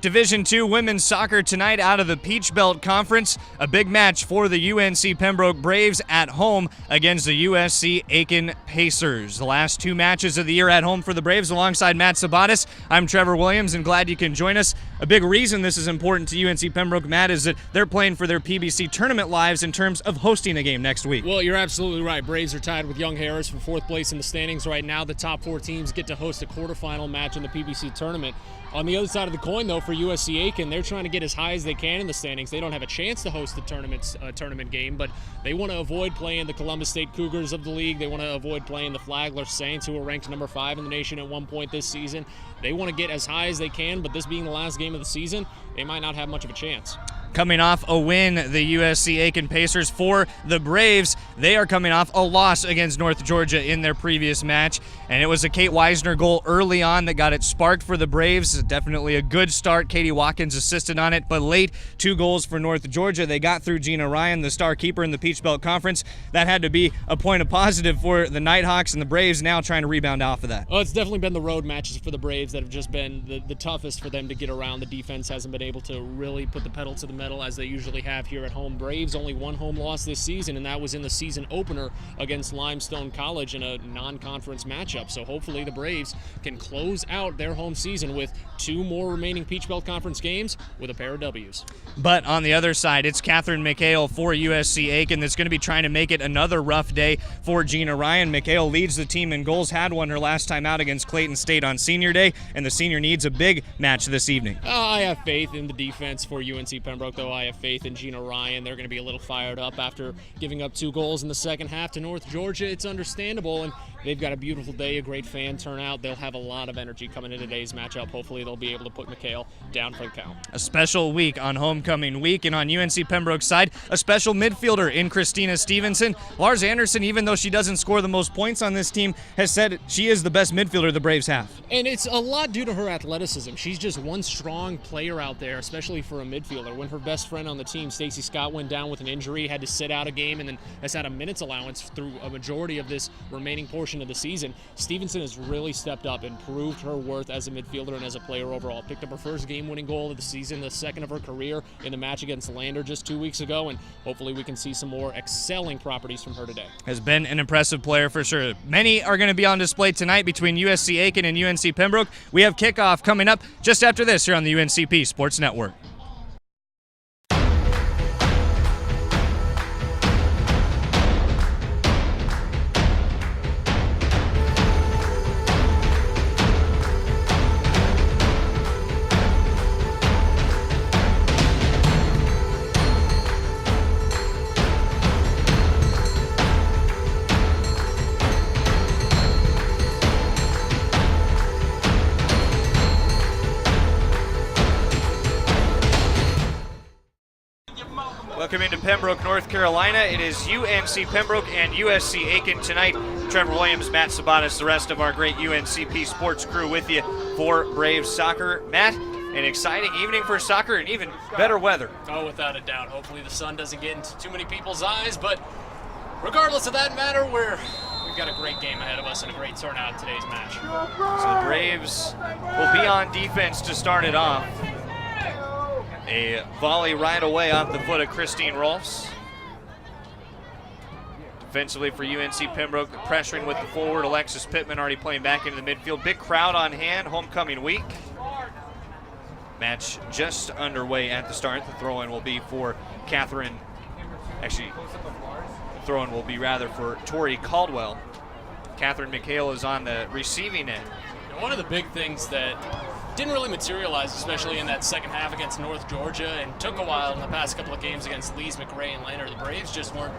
Division II women's soccer tonight out of the Peach Belt Conference. A big match for the UNC Pembroke Braves at home against the USC Aiken Pacers. The last two matches of the year at home for the Braves alongside Matt Sabatis. I'm Trevor Williams and glad you can join us. A big reason this is important to UNC Pembroke, Matt, is that they're playing for their PBC tournament lives in terms of hosting a game next week. Well, you're absolutely right. Braves are tied with Young Harris for fourth place in the standings right now. The top four teams get to host a quarterfinal match in the PBC tournament. On the other side of the coin, though, for USC Aiken, they're trying to get as high as they can in the standings. They don't have a chance to host the tournament game, but they want to avoid playing the Columbus State Cougars of the league. They want to avoid playing the Flagler Saints, who were ranked number 5 in the nation at one point this season. They want to get as high as they can, but this being the last game of the season, they might not have much of a chance. Coming off a win, the USC Aiken Pacers. For the Braves, they are coming off a loss against North Georgia in their previous match, and it was a Kate Weisner goal early on that got it sparked for the Braves. Definitely a good start. Katie Watkins assisted on it, but late, 2 goals for North Georgia. They got through Gina Ryan, the star keeper in the Peach Belt Conference. That had to be a point of positive for the Nighthawks, and the Braves now trying to rebound off of that. Well, it's definitely been the road matches for the Braves that have just been the toughest for them to get around. The defense hasn't been able to really put the pedal to the metal as they usually have here at home. Braves only one home loss this season, and that was in the season opener against Limestone College in a non-conference matchup. So hopefully the Braves can close out their home season with 2 more remaining Peach Belt Conference games with a pair of W's. But on the other side, it's Catherine McHale for USC Aiken that's going to be trying to make it another rough day for Gina Ryan. McHale leads the team in goals, had one her last time out against Clayton State on Senior Day, and the senior needs a big match this evening. I have faith in the defense for UNC Pembroke, though. I have faith in Gina Ryan. They're going to be a little fired up after giving up 2 goals in the second half to North Georgia. It's understandable, and they've got a beautiful day, a great fan turnout. They'll have a lot of energy coming into today's matchup. Hopefully they'll be able to put McHale down for the count. A special week on homecoming week, and on UNC Pembroke's side, a special midfielder in Christina Stevenson. Lars Anderson, even though she doesn't score the most points on this team, has said she is the best midfielder the Braves have. And it's a lot due to her athleticism. She's just one strong player out there, especially for a midfielder. When her best friend on the team, Stacey Scott, went down with an injury, had to sit out a game, and then has had a minutes allowance through a majority of this remaining portion of the season, Stevenson has really stepped up and proved her worth as a midfielder and as a player overall. Picked up her first game-winning goal of the season, the second of her career in the match against Lander just 2 weeks ago, and hopefully we can see some more excelling properties from her today. Has been an impressive player for sure. Many are going to be on display tonight between USC Aiken and UNC Pembroke. We have kickoff coming up just after this here on the UNCP Sports Network. Welcome into Pembroke, North Carolina. It is UNC Pembroke and USC Aiken tonight. Trevor Williams, Matt Sabatis, the rest of our great UNCP sports crew with you for Braves soccer. Matt, an exciting evening for soccer and even better weather. Oh, without a doubt. Hopefully the sun doesn't get into too many people's eyes, but regardless of that matter, we've got a great game ahead of us and a great turnout in today's match. So the Braves will be on defense to start it off. A volley right away off the foot of Christine Rolfs. Defensively for UNC Pembroke, pressuring with the forward. Alexis Pittman already playing back into the midfield. Big crowd on hand, homecoming week. Match just underway at the start. The throw-in will be for Catherine. Actually, the throw-in will be rather for Tori Caldwell. Catherine McHale is on the receiving end. One of the big things that didn't really materialize, especially in that second half against North Georgia, and took a while in the past couple of games against Lees, McRae, and Lander. The Braves just weren't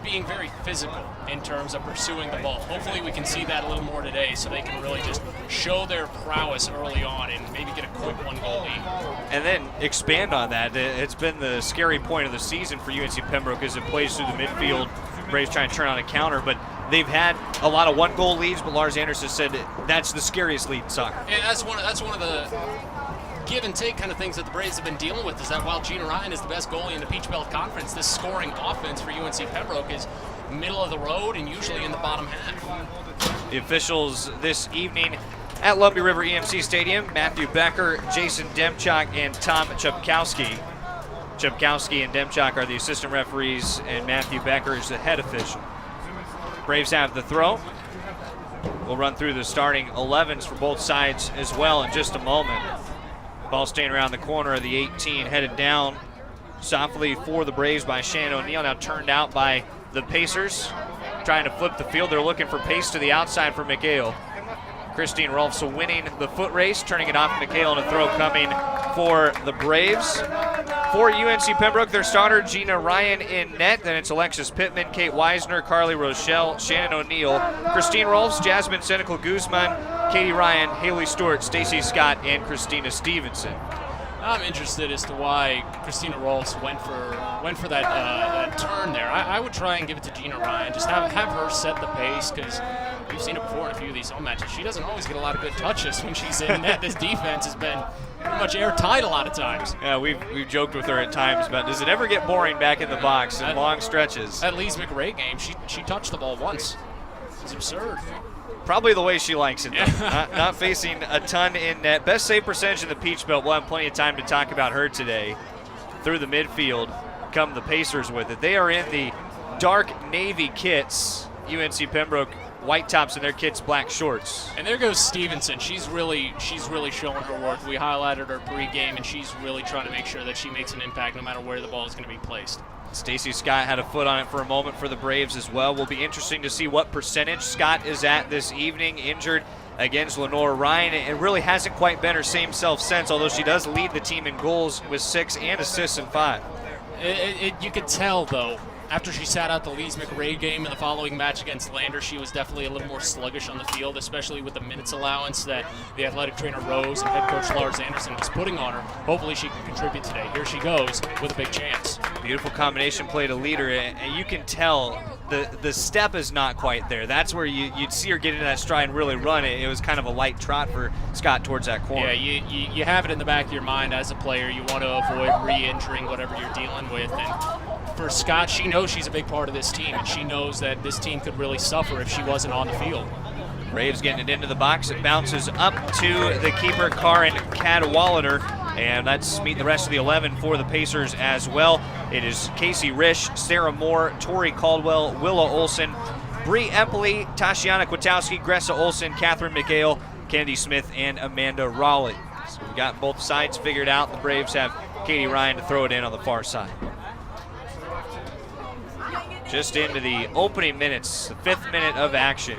being very physical in terms of pursuing the ball. Hopefully we can see that a little more today so they can really just show their prowess early on and maybe get a quick 1-goal lead. And then expand on that. It's been the scary point of the season for UNC Pembroke as it plays through the midfield. Braves trying to turn on a counter, but they've had a lot of 1-goal leads, but Lars Anderson said that's the scariest lead in soccer. And that's one of the give and take kind of things that the Braves have been dealing with, is that while Gina Ryan is the best goalie in the Peach Belt Conference, this scoring offense for UNC Pembroke is middle of the road and usually in the bottom half. The officials this evening At Lumbee River EMC Stadium, Matthew Becker, Jason Demchuk, and Tom Chupkowski. Chupkowski and Demchuk are the assistant referees, and Matthew Becker is the head official. Braves have the throw. We'll run through the starting 11s for both sides as well in just a moment. Ball staying around the corner of the 18, headed down softly for the Braves by Shannon O'Neill, now turned out by the Pacers. Trying to flip the field, they're looking for pace to the outside for McHale. Christine Rolfs winning the foot race, turning it off McHale, and a throw coming for the Braves. For UNC Pembroke, their starter Gina Ryan in net. Then it's Alexis Pittman, Kate Weisner, Carly Rochelle, Shannon O'Neill, Christine Rolfs, Jasmine Senecal Guzman, Katie Ryan, Haley Stewart, Stacy Scott, and Christina Stevenson. I'm interested as to why Christina Rolfs went for that turn there. I would try and give it to Gina Ryan. Just have her set the pace, because we've seen it before in a few of these home matches. She doesn't always get a lot of good touches when she's in net. This defense has been pretty much airtight a lot of times. Yeah, we've joked with her at times, but does it ever get boring back in the box in long stretches? That Lees McRae game, she touched the ball once. It's absurd. Probably the way she likes it, though. not facing a ton in net. Best save percentage in the Peach Belt. We'll have plenty of time to talk about her today. Through the midfield come the Pacers with it. They are in the dark navy kits. UNC Pembroke white tops and their kits black shorts. And there goes Stevenson. She's really showing her worth. We highlighted her pregame, and she's really trying to make sure that she makes an impact no matter where the ball is going to be placed. Stacy Scott had a foot on it for a moment for the Braves as well. Will be interesting to see what percentage Scott is at this evening, injured against Lenore Ryan. It really hasn't quite been her same self since, although she does lead the team in goals with 6 and assists in 5. You could tell, though, after she sat out the Lees McRae game in the following match against Lander, she was definitely a little more sluggish on the field, especially with the minutes allowance that the athletic trainer Rose and head coach Lars Anderson was putting on her. Hopefully she can contribute today. Here she goes with a big chance. Beautiful combination play to lead her, and you can tell the step is not quite there. That's where you'd see her get into that stride and really run it. It was kind of a light trot for Scott towards that corner. Yeah, you have it in the back of your mind as a player. You want to avoid re-injuring whatever you're dealing with. And for Scott, she knows she's a big part of this team, and she knows that this team could really suffer if she wasn't on the field. Braves getting it into the box. It bounces up to the keeper, Karin Cadwallader, and let's meet the rest of the 11 for the Pacers as well. It is Casey Risch, Sarah Moore, Tori Caldwell, Willa Olson, Bree Empley, Tashiana Kwatowski, Gressa Olson, Catherine McHale, Kennedy Smith, and Amanda Raleigh. So we got both sides figured out. The Braves have Katie Ryan to throw it in on the far side. Just into the opening minutes, the 5th minute of action.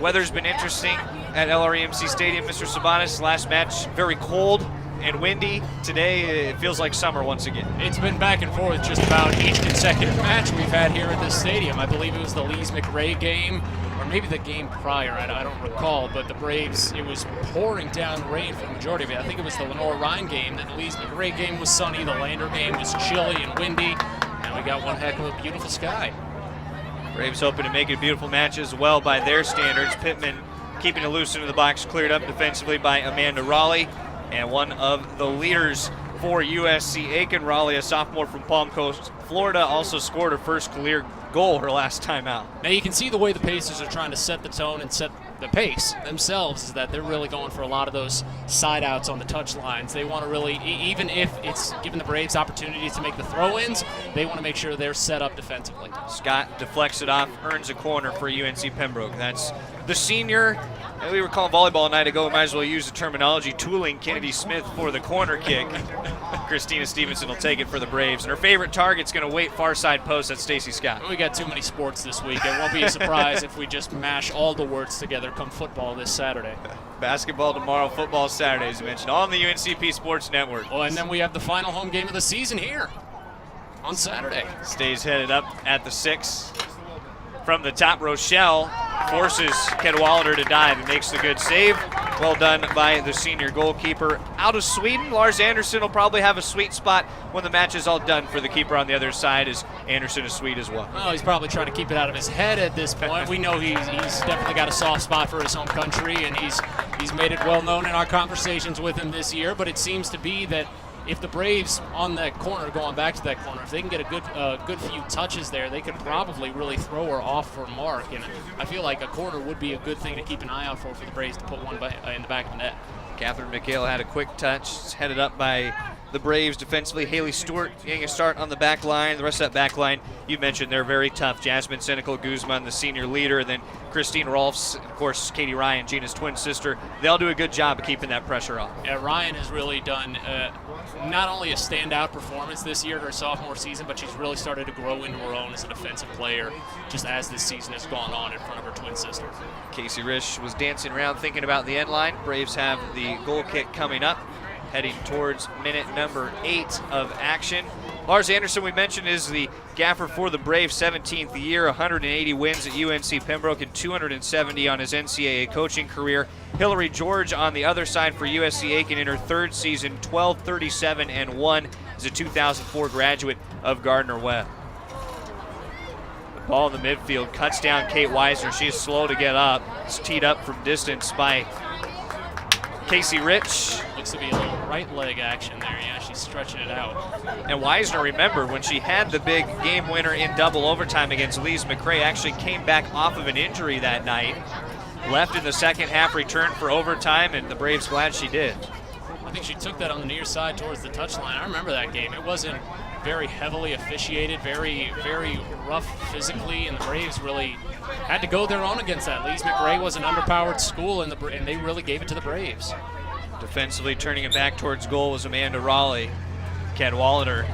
Weather's been interesting at LREMC Stadium, Mr. Sabanis. Last match, very cold and windy. Today, it feels like summer once again. It's been back and forth just about each consecutive match we've had here at this stadium. I believe it was the Lees McRae game, or maybe the game prior, I don't recall, but the Braves, it was pouring down rain for the majority of it. I think it was the Lenore Ryan game. The Lees McRae game was sunny, the Lander game was chilly and windy, and we got one heck of a beautiful sky. Braves hoping to make it a beautiful match as well by their standards. Pittman keeping it loose into the box, cleared up defensively by Amanda Raleigh. And one of the leaders for USC Aiken, Raleigh, a sophomore from Palm Coast, Florida, also scored her first career goal her last time out. Now you can see the way the Pacers are trying to set the tone and set the pace themselves, is that they're really going for a lot of those side outs on the touch lines. They want to really, even if it's giving the Braves opportunities to make the throw-ins, they want to make sure they're set up defensively. Scott deflects it off, earns a corner for UNC Pembroke. That's the senior. We were calling volleyball a night ago. We might as well use the terminology, tooling Kennedy Smith for the corner kick. Christina Stevenson will take it for the Braves. And her favorite target's going to wait far side post. That's Stacy Scott. We got too many sports this week. It won't be a surprise if we just mash all the words together come football this Saturday. Basketball tomorrow, football Saturday, as you mentioned, on the UNCP Sports Network. Well, and then we have the final home game of the season here on Saturday. Stays headed up at the 6. From the top, Rochelle forces Cadwallader to dive and makes the good save. Well done by the senior goalkeeper. Out of Sweden, Lars Anderson will probably have a sweet spot when the match is all done for the keeper on the other side, as Anderson is sweet as well. Well, he's probably trying to keep it out of his head at this point. We know he's definitely got a soft spot for his home country, and he's made it well known in our conversations with him this year, but it seems to be that if the Braves on that corner, going back to that corner, if they can get a good few touches there, they could probably really throw her off for mark. And I feel like a corner would be a good thing to keep an eye out for the Braves to put one in the back of the net. Catherine McHale had a quick touch. It's headed up by the Braves defensively. Haley Stewart getting a start on the back line. The rest of that back line, you mentioned, they're very tough. Jasmine Senecal Guzman, the senior leader, and then Christine Rolfs, and of course, Katie Ryan, Gina's twin sister. They'll do a good job of keeping that pressure off. Yeah, Ryan has really done not only a standout performance this year, her sophomore season, but she's really started to grow into her own as a defensive player just as this season has gone on in front of her twin sister. Casey Risch was dancing around thinking about the end line. Braves have the goal kick coming up, heading towards minute number 8 of action. Lars Anderson, we mentioned, is the gaffer for the Braves, 17th year, 180 wins at UNC Pembroke and 270 on his NCAA coaching career. Hillary George on the other side for USC Aiken in her 3rd season, 12-37-1, is a 2004 graduate of Gardner-Webb. The ball in the midfield cuts down Kate Weisner. She is slow to get up. It's teed up from distance by Casey Risch. Looks to be a little right leg action there. Yeah, she's stretching it out. And Weisner, remember, when she had the big game winner in double overtime against Lise McRae, actually came back off of an injury that night. Left in the second half, returned for overtime, and the Braves glad she did. I think she took that on the near side towards the touchline. I remember that game. It wasn't very heavily officiated, very, very rough physically, and the Braves really had to go their own against that. Lise McRae was an underpowered school, and they really gave it to the Braves. Defensively turning it back towards goal was Amanda Raleigh. Cadwallader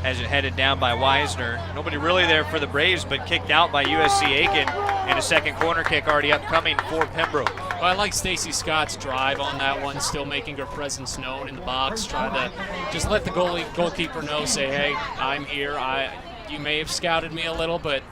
has it headed down by Weisner. Nobody really there for the Braves, but kicked out by USC Aiken, and a second corner kick already upcoming for Pembroke. Well, I like Stacey Scott's drive on that one, still making her presence known in the box, trying to just let the goalkeeper know, say, hey, I'm here. You may have scouted me a little, but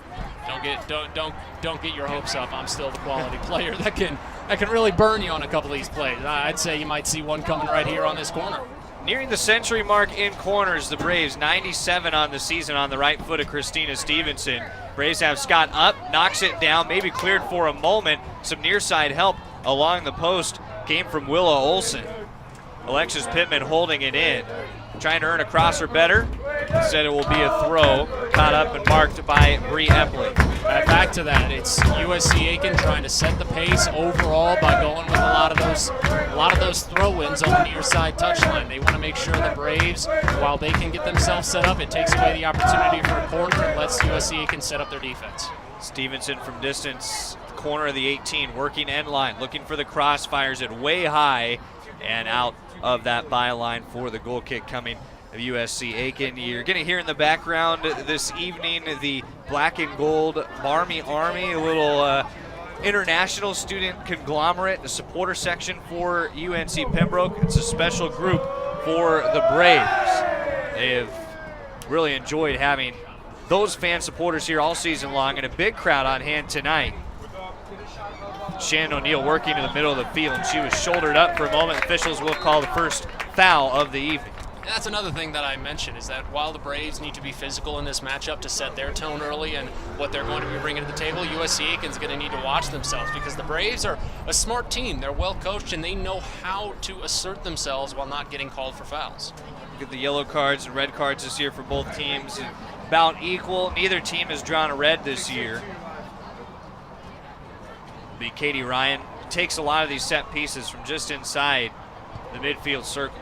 don't get your hopes up. I'm still the quality player that can really burn you on a couple of these plays. I'd say you might see one coming right here on this corner. Nearing the century mark in corners, the Braves 97 on the season on the right foot of Christina Stevenson. Braves have Scott up, knocks it down, maybe cleared for a moment. Some near side help along the post came from Willa Olson. Alexis Pittman holding it in, trying to earn a crosser better. Said it will be a throw, caught up and marked by Bree Epley. Back to that, it's USC Aiken trying to set the pace overall by going with a lot of those throw-ins on the near side touchline. They want to make sure the Braves, while they can get themselves set up, it takes away the opportunity for a corner and lets USC Aiken set up their defense. Stevenson from distance, corner of the 18, working end line, looking for the cross, fires it way high and out of that byline for the goal kick coming of USC Aiken. You're going to hear in the background this evening the black and gold Army, a little international student conglomerate, the supporter section for UNC Pembroke. It's a special group for the Braves. They've really enjoyed having those fan supporters here all season long, and a big crowd on hand tonight. Shannon O'Neill working in the middle of the field. She was shouldered up for a moment. Officials will call the first foul of the evening. That's another thing that I mentioned, is that while the Braves need to be physical in this matchup to set their tone early and what they're going to be bringing to the table, USC Aiken's going to need to watch themselves, because the Braves are a smart team. They're well coached, and they know how to assert themselves while not getting called for fouls. Look at the yellow cards and red cards this year for both teams. About equal. Neither team has drawn a red this year. The Katie Ryan takes a lot of these set pieces from just inside the midfield circle.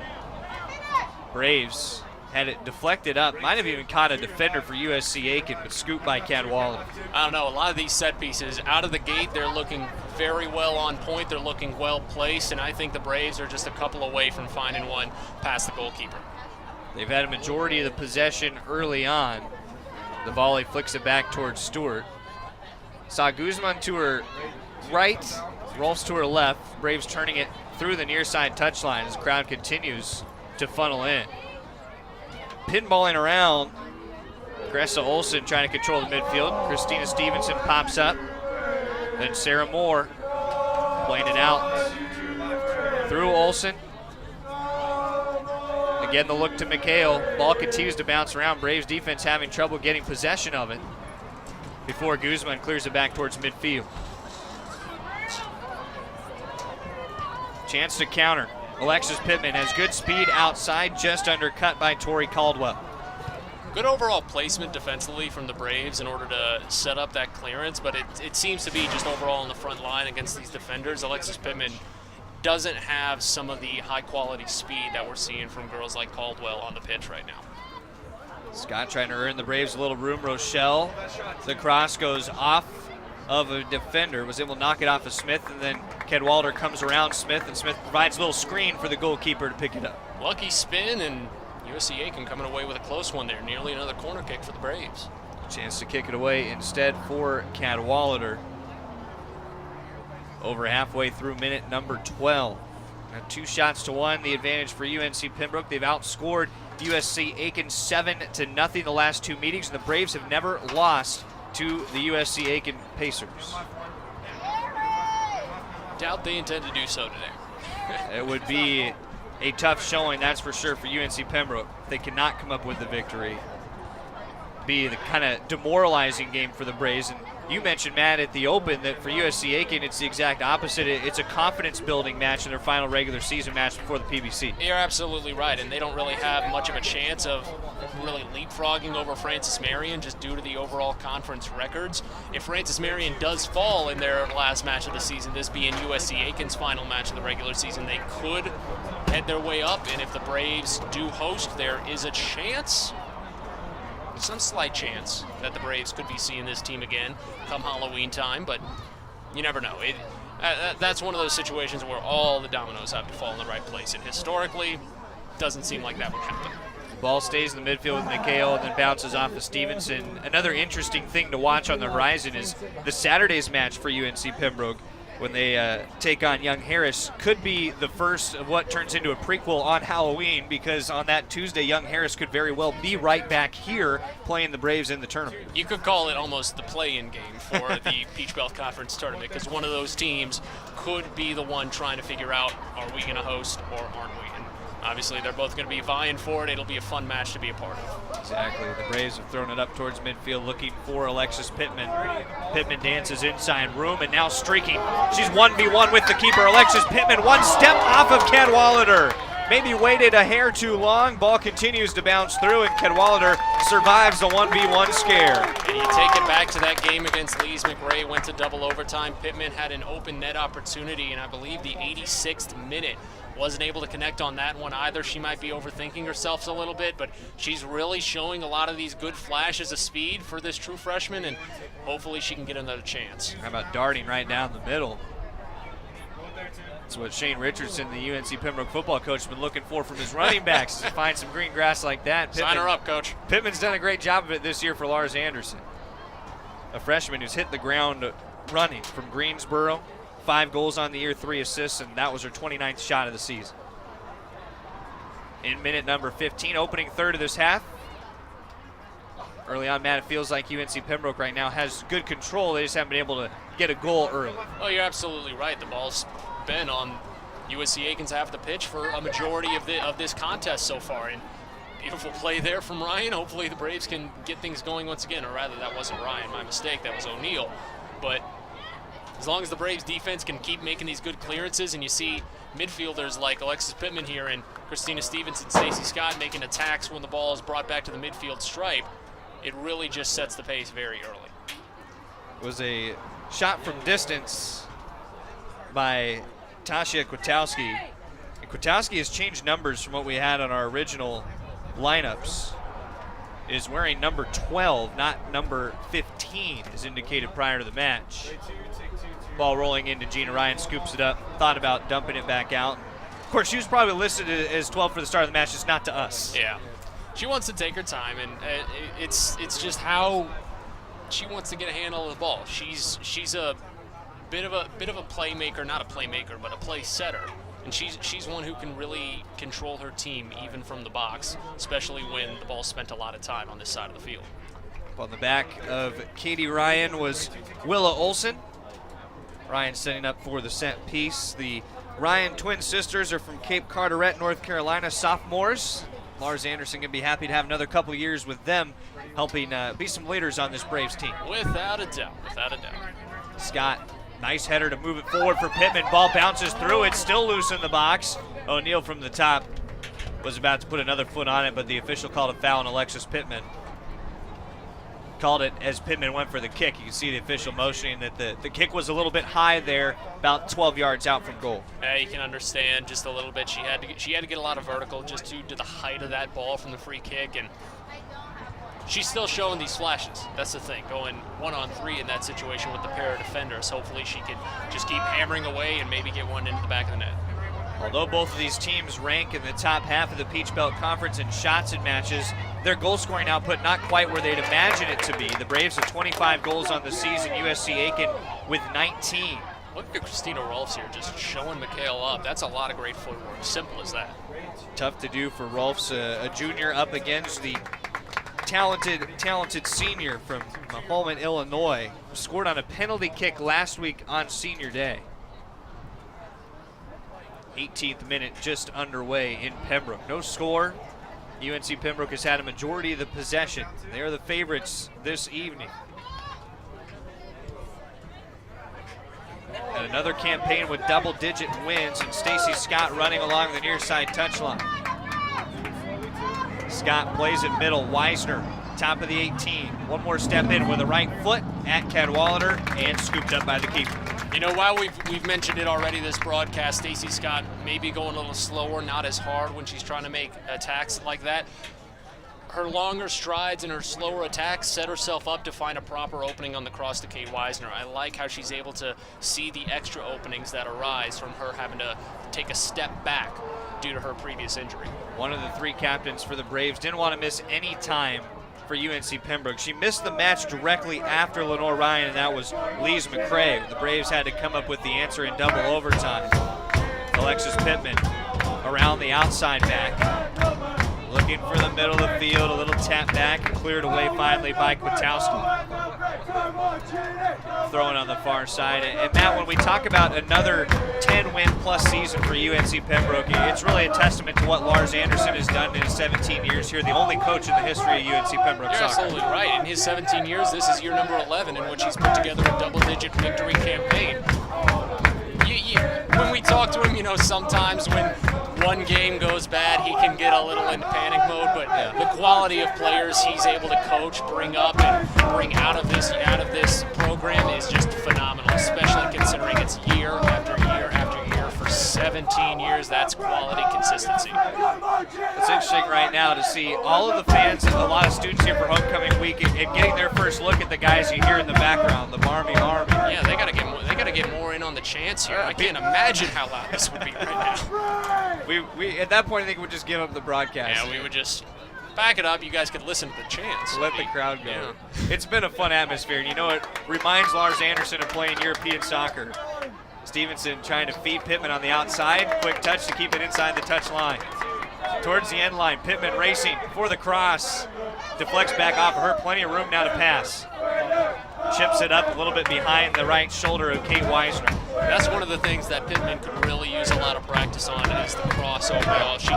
Braves had it deflected up, might have even caught a defender for USC Aiken, but scooped by Cadwallader. I don't know, a lot of these set pieces out of the gate, they're looking very well on point, they're looking well placed, and I think the Braves are just a couple away from finding one past the goalkeeper. They've had a majority of the possession early on. The volley flicks it back towards Stewart. Saw Guzman to her right, Rolfs to her left. Braves turning it through the near side touchline as the crowd continues to funnel in. Pinballing around, Gressa Olson trying to control the midfield. Christina Stevenson pops up. Then Sarah Moore playing it out through Olson. Again, the look to McHale. Ball continues to bounce around. Braves defense having trouble getting possession of it before Guzman clears it back towards midfield. Chance to counter. Alexis Pittman has good speed outside, just undercut by Tori Caldwell. Good overall placement defensively from the Braves in order to set up that clearance, but it seems to be just overall on the front line against these defenders. Alexis Pittman doesn't have some of the high-quality speed that we're seeing from girls like Caldwell on the pitch right now. Scott trying to earn the Braves a little room. Rochelle, the cross goes off of a defender, was able to knock it off of Smith, and then Cadwalder comes around Smith, and Smith provides a little screen for the goalkeeper to pick it up. Lucky spin, and USC Aiken coming away with a close one there. Nearly another corner kick for the Braves. Chance to kick it away instead for Cadwalader. Over halfway through minute number 12. Now 2-1, the advantage for UNC Pembroke. They've outscored USC Aiken 7-0 the last 2 meetings, and the Braves have never lost to the USC Aiken Pacers. Doubt they intend to do so today. It would be a tough showing, that's for sure, for UNC Pembroke. If they cannot come up with the victory, be the kind of demoralizing game for the Braves. And you mentioned, Matt, at the Open that for USC Aiken, it's the exact opposite. It's a confidence-building match in their final regular season match before the PBC. You're absolutely right, and they don't really have much of a chance of really leapfrogging over Francis Marion just due to the overall conference records. If Francis Marion does fall in their last match of the season, this being USC Aiken's final match of the regular season, they could head their way up, and if the Braves do host, there is a chance, some slight chance, that the Braves could be seeing this team again come Halloween time, but you never know. That's one of those situations where all the dominoes have to fall in the right place, and historically, doesn't seem like that would happen. Ball stays in the midfield with Nikeo and then bounces off of Stevenson. Another interesting thing to watch on the horizon is the Saturday's match for UNC Pembroke when they take on Young Harris. Could be the first of what turns into a prequel on Halloween, because on that Tuesday, Young Harris could very well be right back here playing the Braves in the tournament. You could call it almost the play-in game for the Peach Belt Conference tournament, because one of those teams could be the one trying to figure out, are we going to host or aren't we? And obviously, they're both going to be vying for it. It'll be a fun match to be a part of. Exactly. The Braves have thrown it up towards midfield looking for Alexis Pittman. Pittman dances inside room and now streaking. She's 1v1 with the keeper. Alexis Pittman, one step off of Cadwalader. Maybe waited a hair too long. Ball continues to bounce through, and Cadwalader survives the 1v1 scare. And you take it back to that game against Lees McRae, went to double overtime. Pittman had an open net opportunity, and I believe the 86th minute. Wasn't able to connect on that one either. She might be overthinking herself a little bit, but she's really showing a lot of these good flashes of speed for this true freshman, and hopefully she can get another chance. How about darting right down the middle? That's what Shane Richardson, the UNC Pembroke football coach, has been looking for from his running backs, to find some green grass like that. Sign her up, Coach. Pittman's done a great job of it this year for Lars Anderson, a freshman who's hit the ground running from Greensboro. 5 goals on the year, 3 assists, and that was her 29th shot of the season. In minute number 15, opening third of this half. Early on, Matt, it feels like UNC Pembroke right now has good control. They just haven't been able to get a goal early. Oh, you're absolutely right. The ball's been on USC Aiken's half of the pitch for a majority of this contest so far. And beautiful play there from Ryan. Hopefully the Braves can get things going once again. Or rather, that wasn't Ryan, my mistake. That was O'Neal. But as long as the Braves defense can keep making these good clearances, and you see midfielders like Alexis Pittman here and Christina Stevenson, Stacey Scott making attacks when the ball is brought back to the midfield stripe, it really just sets the pace very early. It was a shot from distance by Tasha Kwiatkowski. And Kwiatkowski has changed numbers from what we had on our original lineups. Is wearing number 12, not number 15, as indicated prior to the match. Ball rolling into Gina Ryan, scoops it up, thought about dumping it back out. Of course, she was probably listed as 12 for the start of the match, just not to us. Yeah, she wants to take her time, and it's just how she wants to get a handle of the ball. She's a bit of a playmaker, not a playmaker, but a play setter. And she's one who can really control her team even from the box, especially when the ball spent a lot of time on this side of the field. On the back of Katie Ryan was Willa Olson. Ryan setting up for the set piece. The Ryan twin sisters are from Cape Carteret, North Carolina, sophomores. Lars Anderson going to be happy to have another couple years with them, helping be some leaders on this Braves team. Without a doubt, without a doubt. Scott, nice header to move it forward for Pittman. Ball bounces through. It's still loose in the box. O'Neal from the top was about to put another foot on it, but the official called a foul on Alexis Pittman. Called it as Pittman went for the kick. You can see the official motioning that the kick was a little bit high there, about 12 yards out from goal. Yeah, you can understand just a little bit. She had to get a lot of vertical just due to the height of that ball from the free kick, and she's still showing these flashes. That's the thing, going 1-on-3 in that situation with the pair of defenders. Hopefully she can just keep hammering away and maybe get one into the back of the net. Although both of these teams rank in the top half of the Peach Belt Conference in shots and matches, their goal-scoring output not quite where they'd imagine it to be. The Braves have 25 goals on the season, USC Aiken with 19. Look at Christina Rolfs here, just showing Mikhail up. That's a lot of great footwork, simple as that. Tough to do for Rolfs, a junior up against the talented senior from Mahoma, Illinois, scored on a penalty kick last week on senior day. 18th minute just underway in Pembroke. No score. UNC Pembroke has had a majority of the possession. They are the favorites this evening. And another campaign with double-digit wins, and Stacy Scott running along the near side touchline. Scott plays it middle. Weisner, top of the 18. One more step in with a right foot at Cadwalader and scooped up by the keeper. You know, while we've mentioned it already this broadcast, Stacy Scott maybe going a little slower, not as hard when she's trying to make attacks like that. Her longer strides and her slower attacks set herself up to find a proper opening on the cross to Kate Weisner. I like how she's able to see the extra openings that arise from her having to take a step back due to her previous injury. One of the three captains for the Braves didn't want to miss any time for UNC Pembroke. She missed the match directly after Lenore Ryan, and that was Lise McCrae. The Braves had to come up with the answer in double overtime. Alexis Pittman around the outside back, looking for the middle of the field, a little tap back, and cleared away finally by Kwiatkowski. Throwing on the far side. And Matt, when we talk about another 10-win plus season for UNC Pembroke, it's really a testament to what Lars Anderson has done in his 17 years here, the only coach in the history of UNC Pembroke You're soccer. absolutely right. In his 17 years, this is year number 11 in which he's put together a double-digit victory campaign. When we talk to him, you know, sometimes when one game goes bad, he can get a little in panic mode, but the quality of players he's able to coach, bring up, and bring out of this program is just phenomenal, especially considering it's year after year after year for 17 years. That's quality consistency. It's interesting right now to see all of the fans and a lot of students here for homecoming week and getting their first look at the guys you hear in the background, the Marmy Army. Yeah, they gotta get more in on the chants here. I can't imagine how loud this would be right now. We at that point I think we'd just give up the broadcast. Yeah, we would just back it up. You guys could listen to the chants. Let the crowd go. Yeah. It's been a fun atmosphere, and you know it reminds Lars Anderson of playing European soccer. Stevenson trying to feed Pittman on the outside. Quick touch to keep it inside the touch line. Towards the end line, Pittman racing for the cross. Deflects back off of her. Plenty of room now to pass. Chips it up a little bit behind the right shoulder of Kate Weisner. That's one of the things that Pittman could really use a lot of practice on is the cross overall. She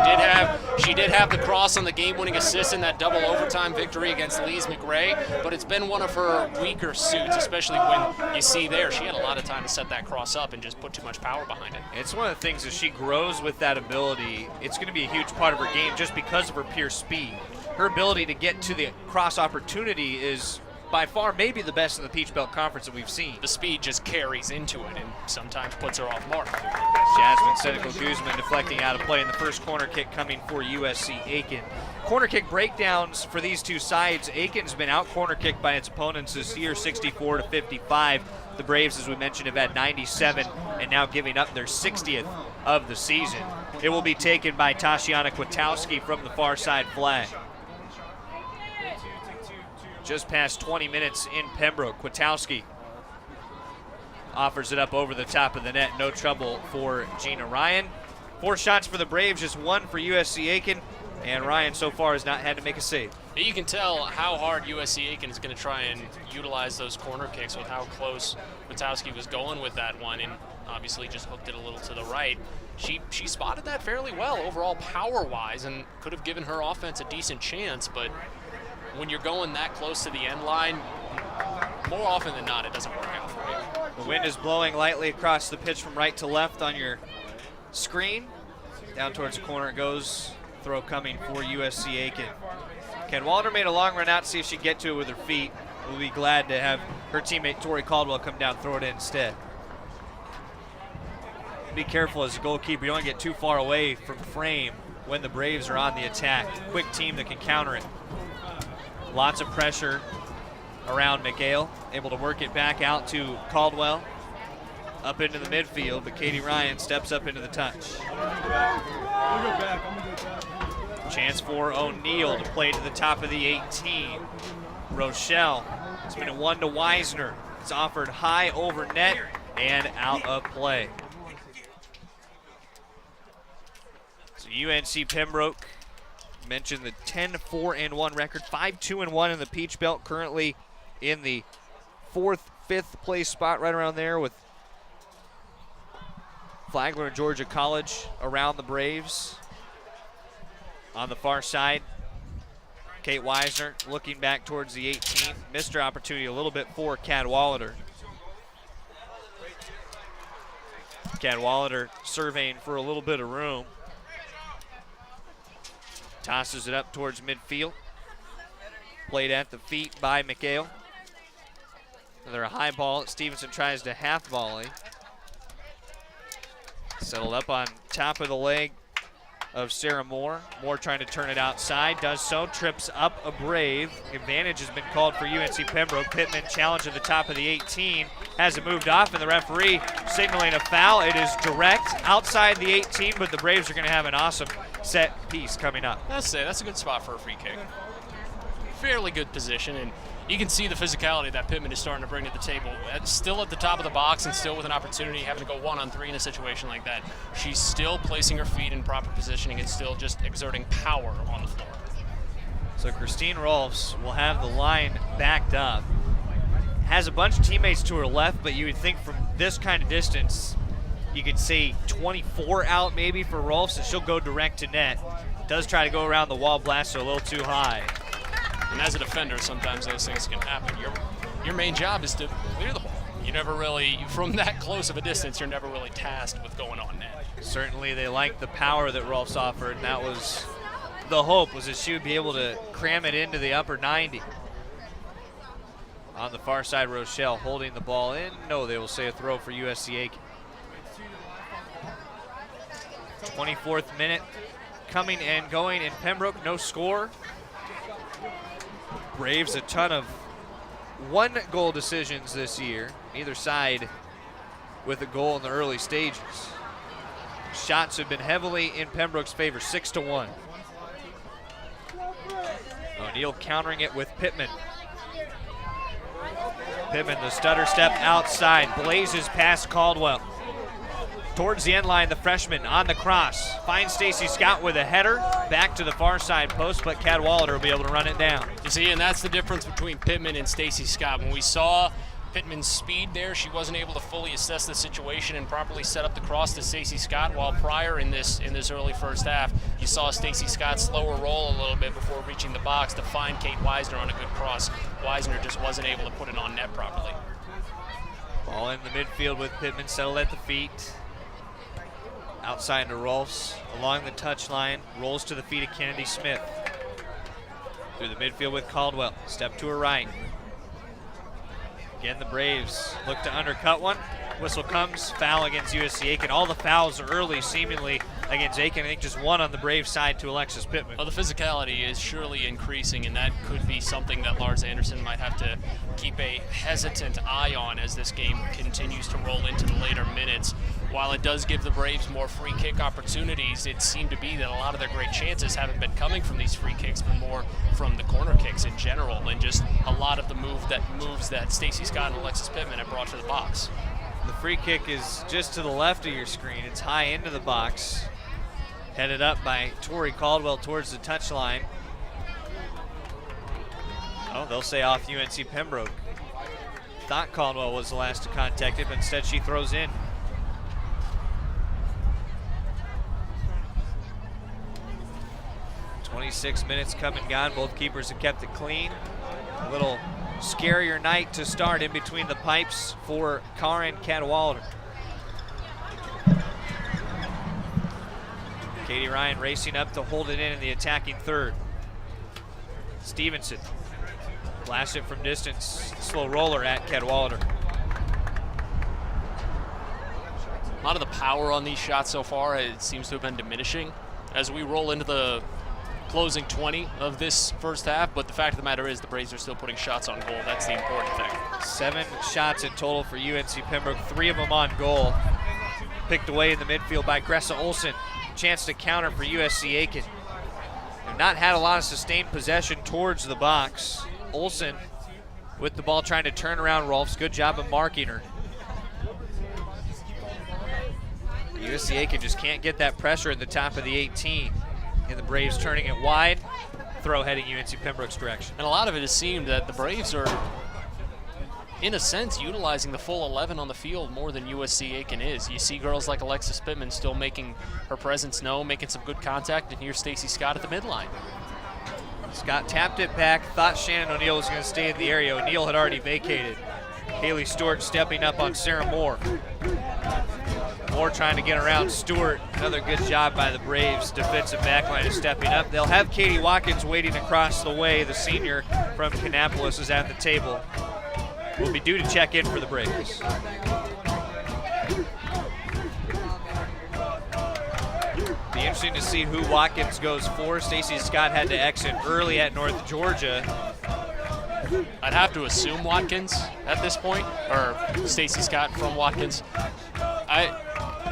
did have the cross on the game-winning assist in that double overtime victory against Lise McRae, but it's been one of her weaker suits, especially when you see there she had a lot of time to set that cross up and just put too much power behind it. It's one of the things as she grows with that ability, it's going to be a huge part of her game just because of her pure speed. Her ability to get to the cross opportunity is by far maybe the best in the Peach Belt Conference that we've seen. The speed just carries into it and sometimes puts her off mark. Jasmine Senecal-Guzman deflecting out of play in the first corner kick coming for USC Aiken. Corner kick breakdowns for these two sides. Aiken's been out corner kicked by its opponents this year, 64-55. The Braves, as we mentioned, have had 97 and now giving up their 60th of the season. It will be taken by Tashiana Kwiatkowski from the far side flag. Just past 20 minutes in Pembroke. Kwiatkowski offers it up over the top of the net. No trouble for Gina Ryan. 4 shots for the Braves, just 1 for USC Aiken. And Ryan so far has not had to make a save. You can tell how hard USC Aiken is going to try and utilize those corner kicks with how close Kwiatkowski was going with that one, and obviously just hooked it a little to the right. She spotted that fairly well overall power-wise and could have given her offense a decent chance, but when you're going that close to the end line, more often than not, it doesn't work out for you. The wind is blowing lightly across the pitch from right to left on your screen. Down towards the corner it goes. Throw coming for USC Aiken. Cadwalader made a long run out to see if she could get to it with her feet. We'll be glad to have her teammate Tori Caldwell come down and throw it in instead. Be careful as a goalkeeper. You don't get too far away from frame when the Braves are on the attack. Quick team that can counter it. Lots of pressure around McHale. Able to work it back out to Caldwell. Up into the midfield, but Katie Ryan steps up into the touch. Chance for O'Neal to play to the top of the 18. Rochelle, it's been a one to Weisner. It's offered high over net and out of play. So UNC Pembroke, mentioned the 10-4-1 record, 5-2-1 in the Peach Belt, currently in the 4th, 5th place spot right around there with Flagler and Georgia College around the Braves. On the far side, Kate Weisner looking back towards the 18th. Missed her opportunity a little bit for Cadwalader. Cadwalader surveying for a little bit of room. Tosses it up towards midfield. Played at the feet by McHale. Another high ball. Stevenson tries to half volley. Settled up on top of the leg of Sarah Moore. Moore trying to turn it outside, does so, trips up a Brave. Advantage has been called for UNC Pembroke. Pittman challenge at the top of the 18. Has it moved off, and the referee signaling a foul. It is direct outside the 18, but the Braves are going to have an awesome set piece coming up. That's a good spot for a free kick. Fairly good position, and you can see the physicality that Pittman is starting to bring to the table. Still at the top of the box and still with an opportunity, having to go 1-on-3 in a situation like that. She's still placing her feet in proper positioning and still just exerting power on the floor. So Christine Rolfs will have the line backed up. Has a bunch of teammates to her left, but you would think from this kind of distance, you could say 24 out maybe for Rolfs, and she'll go direct to net. Does try to go around the wall, blaster a little too high. And as a defender, sometimes those things can happen. Your main job is to clear the ball. You never really, from that close of a distance, you're never really tasked with going on net. Certainly they liked the power that Rolfs offered, and that was the hope, was that she would be able to cram it into the upper 90. On the far side, Rochelle holding the ball in. No, they will say a throw for USC Aiken. 24th minute coming and going in Pembroke, no score. Braves a ton of one-goal decisions this year, either side with a goal in the early stages. Shots have been heavily in Pembroke's favor, 6-1. O'Neal countering it with Pittman. Pittman, the stutter step outside, blazes past Caldwell. Towards the end line, the freshman on the cross. Finds Stacy Scott with a header. Back to the far side post, but Cadwalader will be able to run it down. You see, and that's the difference between Pittman and Stacy Scott. When we saw Pittman's speed there, she wasn't able to fully assess the situation and properly set up the cross to Stacy Scott, while prior in this early first half, you saw Stacy Scott slower roll a little bit before reaching the box to find Kate Weisner on a good cross. Weisner just wasn't able to put it on net properly. Ball in the midfield with Pittman settled at the feet. Outside to Rolfs, along the touchline, rolls to the feet of Kennedy Smith. Through the midfield with Caldwell, step to her right. Again, the Braves look to undercut one. Whistle comes, foul against USC Aiken. All the fouls are early, seemingly, against Aiken. I think just one on the Braves side to Alexis Pittman. Well, the physicality is surely increasing, and that could be something that Lars Anderson might have to keep a hesitant eye on as this game continues to roll into the later minutes. While it does give the Braves more free kick opportunities, it seemed to be that a lot of their great chances haven't been coming from these free kicks, but more from the corner kicks in general, and just a lot of the moves that Stacy Scott and Alexis Pittman have brought to the box. The free kick is just to the left of your screen. It's high into the box. Headed up by Tori Caldwell towards the touchline. Oh, they'll say off UNC Pembroke. Thought Caldwell was the last to contact it, but instead she throws in. "26 minutes come and gone. Both keepers have kept it clean. A little scarier night to start in between the pipes for Karin Cadwalader. Katie Ryan racing up to hold it in the attacking third. Stevenson blasts it from distance. Slow roller at Cadwalader. A lot of the power on these shots so far, it seems to have been diminishing as we roll into the closing 20 of this first half, but the fact of the matter is the Braves are still putting shots on goal. That's the important thing. 7 shots in total for UNC Pembroke, 3 of them on goal. Picked away in the midfield by Gressa Olsen. Chance to counter for USC Aiken. They've not had a lot of sustained possession towards the box. Olsen with the ball trying to turn around Rolfs. Good job of marking her. USC Aiken just can't get that pressure at the top of the 18. And the Braves turning it wide. Throw heading UNC Pembroke's direction. And a lot of it has seemed that the Braves are, in a sense, utilizing the full 11 on the field more than USC Aiken is. You see girls like Alexis Pittman still making her presence known, making some good contact, and here's Stacy Scott at the midline. Scott tapped it back, thought Shannon O'Neill was going to stay in the area. O'Neill had already vacated. Haley Stewart stepping up on Sarah Moore. Moore trying to get around Stewart. Another good job by the Braves. Defensive backline is stepping up. They'll have Katie Watkins waiting across the way. The senior from Kannapolis is at the table. Will be due to check in for the Braves. Be interesting to see who Watkins goes for. Stacey Scott had to exit early at North Georgia. I'd have to assume Watkins at this point, or Stacy Scott from Watkins.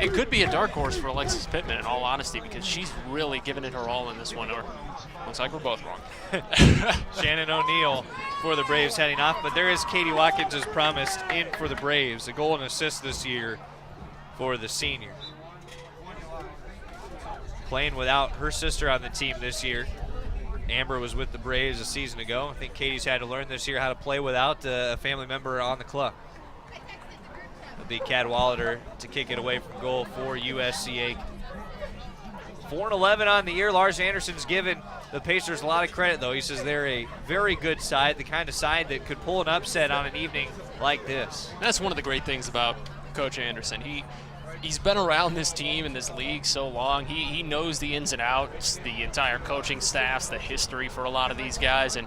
It could be a dark horse for Alexis Pittman, in all honesty, because she's really given it her all in this one. Or looks like we're both wrong. Shannon O'Neill for the Braves heading off, but there is Katie Watkins as promised in for the Braves. A goal and assist this year for the senior. Playing without her sister on the team this year. Amber was with the Braves a season ago. I think Katie's had to learn this year how to play without a family member on the club. It'll be Cadwalader to kick it away from goal for USC Aiken. 4-11 on the year. Lars Anderson's given the Pacers a lot of credit, though. He says they're a very good side, the kind of side that could pull an upset on an evening like this. That's one of the great things about Coach Anderson. He's been around this team and this league so long. He knows the ins and outs, the entire coaching staffs, the history for a lot of these guys, and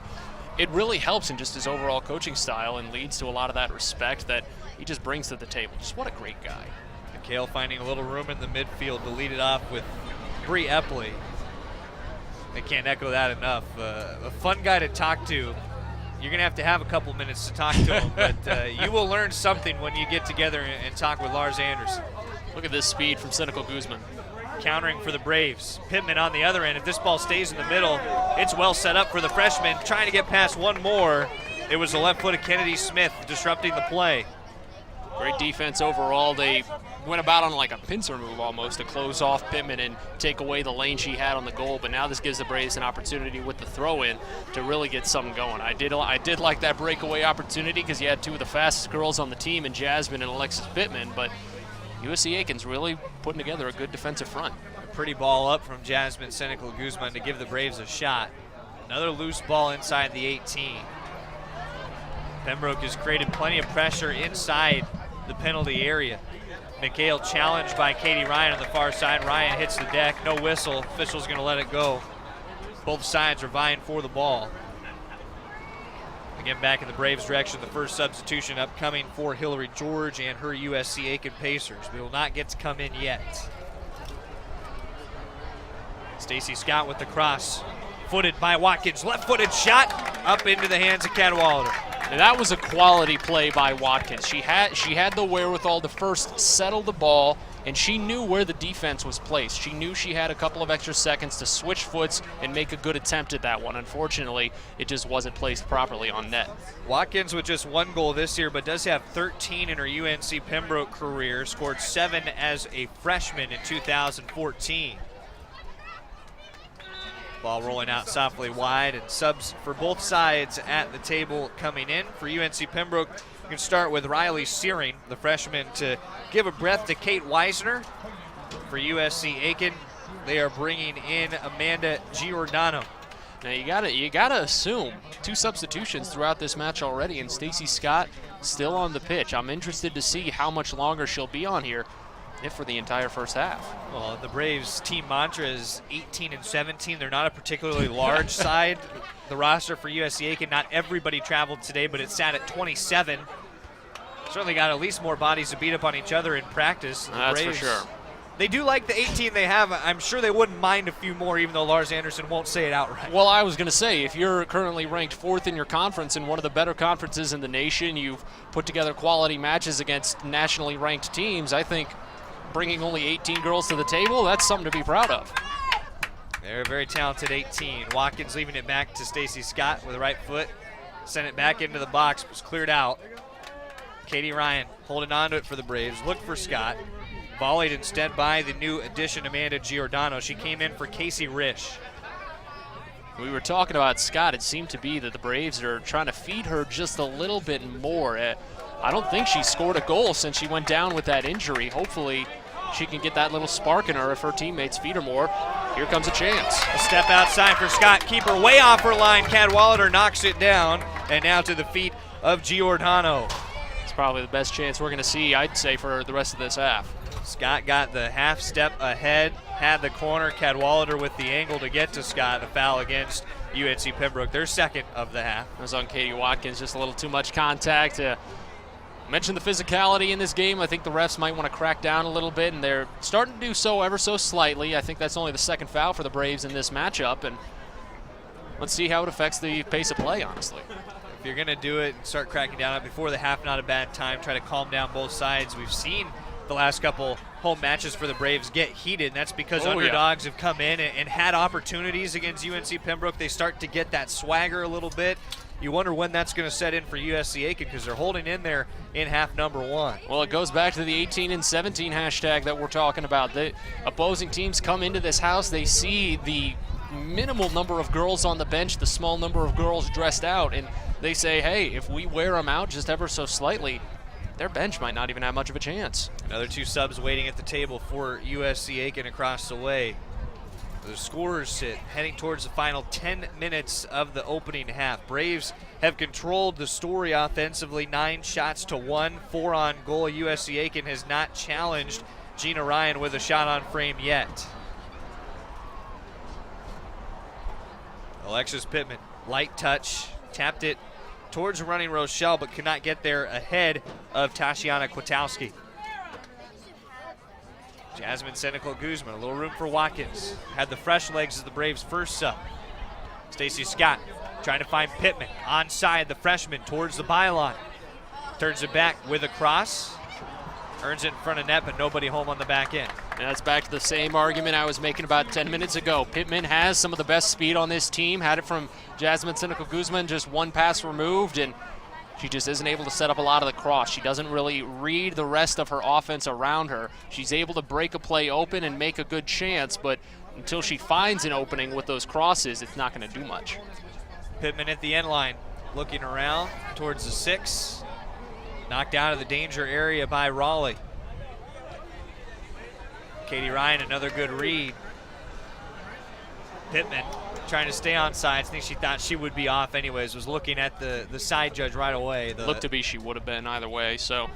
it really helps in just his overall coaching style and leads to a lot of that respect that he just brings to the table. Just what a great guy. McHale finding a little room in the midfield to lead it off with Bree Epley. I can't echo that enough. A fun guy to talk to. You're going to have a couple minutes to talk to him, but you will learn something when you get together and talk with Lars Anderson. Look at this speed from Senecal Guzman. Countering for the Braves. Pittman on the other end. If this ball stays in the middle, it's well set up for the freshman. Trying to get past one more. It was the left foot of Kennedy Smith disrupting the play. Great defense overall. They went about on like a pincer move almost to close off Pittman and take away the lane she had on the goal. But now this gives the Braves an opportunity with the throw-in to really get something going. I did like that breakaway opportunity because you had two of the fastest girls on the team in Jasmine and Alexis Pittman. But USC Aiken's really putting together a good defensive front. A pretty ball up from Jasmine Senecal Guzman to give the Braves a shot. Another loose ball inside the 18. Pembroke has created plenty of pressure inside the penalty area. McHale challenged by Katie Ryan on the far side. Ryan hits the deck, no whistle. Official's going to let it go. Both sides are vying for the ball. Again, back in the Braves' direction, the first substitution upcoming for Hillary George and her USC Aiken Pacers. We will not get to come in yet. Stacey Scott with the cross. Footed by Watkins. Left-footed shot up into the hands of Cadwalader. And that was a quality play by Watkins. She had the wherewithal to first settle the ball, and she knew where the defense was placed. She knew she had a couple of extra seconds to switch foots and make a good attempt at that one. Unfortunately, it just wasn't placed properly on net. Watkins with just one goal this year, but does have 13 in her UNC Pembroke career. Scored 7 as a freshman in 2014. Ball rolling out softly wide, and subs for both sides at the table coming in. For UNC Pembroke, you can start with Riley Searing, the freshman, to give a breath to Kate Weisner. For USC Aiken, they are bringing in Amanda Giordano. Now you gotta assume 2 substitutions throughout this match already, and Stacey Scott still on the pitch. I'm interested to see how much longer she'll be on here. if for the entire first half. Well, the Braves team mantra is 18 and 17. They're not a particularly large side. The roster for USC Aiken, not everybody traveled today, but it sat at 27. Certainly got at least more bodies to beat up on each other in practice. That's for sure. They do like the 18 they have. I'm sure they wouldn't mind a few more, even though Lars Anderson won't say it outright. Well, I was going to say, if you're currently ranked 4th in your conference in one of the better conferences in the nation, you've put together quality matches against nationally ranked teams, I think bringing only 18 girls to the table, that's something to be proud of. They're a very talented 18. Watkins leaving it back to Stacy Scott with the right foot. Sent it back into the box, was cleared out. Katie Ryan holding on to it for the Braves. Looked for Scott. Volleyed instead by the new addition, Amanda Giordano. She came in for Casey Risch. We were talking about Scott. It seemed to be that the Braves are trying to feed her just a little bit more. I don't think she scored a goal since she went down with that injury. Hopefully she can get that little spark in her if her teammates feed her more. Here comes a chance. A step outside for Scott. Keeper way off her line. Cadwallader knocks it down. And now to the feet of Giordano. It's probably the best chance we're going to see, I'd say, for the rest of this half. Scott got the half step ahead, had the corner. Cadwallader with the angle to get to Scott. A foul against UNC Pembroke, their second of the half. It was on Katie Watkins, just a little too much contact. Mentioned the physicality in this game. I think the refs might want to crack down a little bit, and they're starting to do so ever so slightly. I think that's only the second foul for the Braves in this matchup, and let's see how it affects the pace of play, honestly. If you're going to do it and start cracking down before the half, not a bad time. Try to calm down both sides. We've seen the last couple home matches for the Braves get heated, and that's because underdogs have come in and had opportunities against UNC Pembroke. They start to get that swagger a little bit. You wonder when that's going to set in for USC Aiken, because they're holding in there in half number one. Well, it goes back to the 18 and 17 hashtag that we're talking about. The opposing teams come into this house, they see the minimal number of girls on the bench, the small number of girls dressed out, and they say, hey, if we wear them out just ever so slightly, their bench might not even have much of a chance. Another two subs waiting at the table for USC Aiken across the way. The scorers sit heading towards the final 10 minutes of the opening half. Braves have controlled the story offensively, 9 shots to 1, 4 on goal. USC Aiken has not challenged Gina Ryan with a shot on frame yet. Alexis Pittman, light touch, tapped it towards running Rochelle, but could not get there ahead of Tashiana Kwiatkowski. Jasmine Senecal Guzman, a little room for Watkins. Had the fresh legs of the Braves' first sub. Stacy Scott trying to find Pittman. Onside, the freshman towards the byline. Turns it back with a cross. Earns it in front of net, but nobody home on the back end. And that's back to the same argument I was making about 10 minutes ago. Pittman has some of the best speed on this team. Had it from Jasmine Senecal Guzman, just one pass removed, and she just isn't able to set up a lot of the cross. She doesn't really read the rest of her offense around her. She's able to break a play open and make a good chance, but until she finds an opening with those crosses, it's not going to do much. Pittman at the end line, looking around towards the 6. Knocked out of the danger area by Raleigh. Katie Ryan, another good read. Pittman trying to stay on sides. I think she thought she would be off anyways. Was looking at the side judge right away. Looked to be she would have been either way. So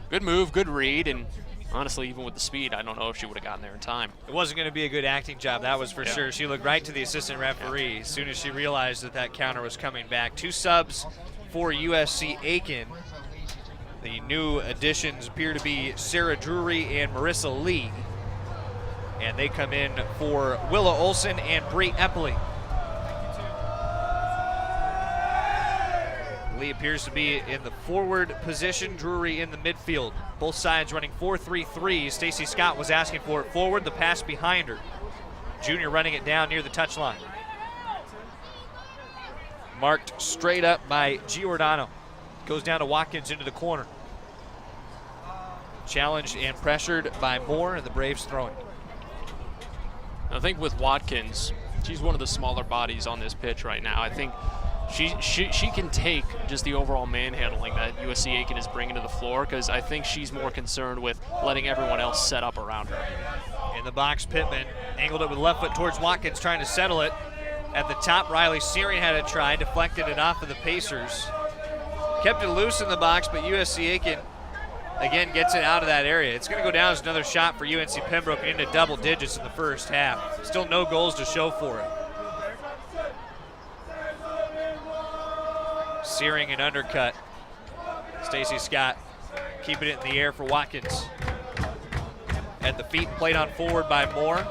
good move, good read, and honestly, even with the speed, I don't know if she would have gotten there in time. It wasn't going to be a good acting job, that was for sure. She looked right to the assistant referee as soon as she realized that counter was coming back. 2 subs for USC Aiken. The new additions appear to be Sarah Drury and Marissa Lee. And they come in for Willa Olson and Brie Epley. Lee appears to be in the forward position, Drury in the midfield. Both sides running 4-3-3. Stacy Scott was asking for it forward, the pass behind her. Junior running it down near the touchline. Marked straight up by Giordano. Goes down to Watkins into the corner. Challenged and pressured by Moore, and the Braves throwing. I think with Watkins, she's one of the smaller bodies on this pitch right now. I think she can take just the overall manhandling that USC Aiken is bringing to the floor, because I think she's more concerned with letting everyone else set up around her. In the box, Pittman angled it with left foot towards Watkins, trying to settle it. At the top, Riley Searing had a try, deflected it off of the Pacers. Kept it loose in the box, but USC Aiken again gets it out of that area. It's going to go down as another shot for UNC Pembroke into double digits in the first half. Still no goals to show for it. Searing and undercut. Stacey Scott keeping it in the air for Watkins. At the feet, played on forward by Moore.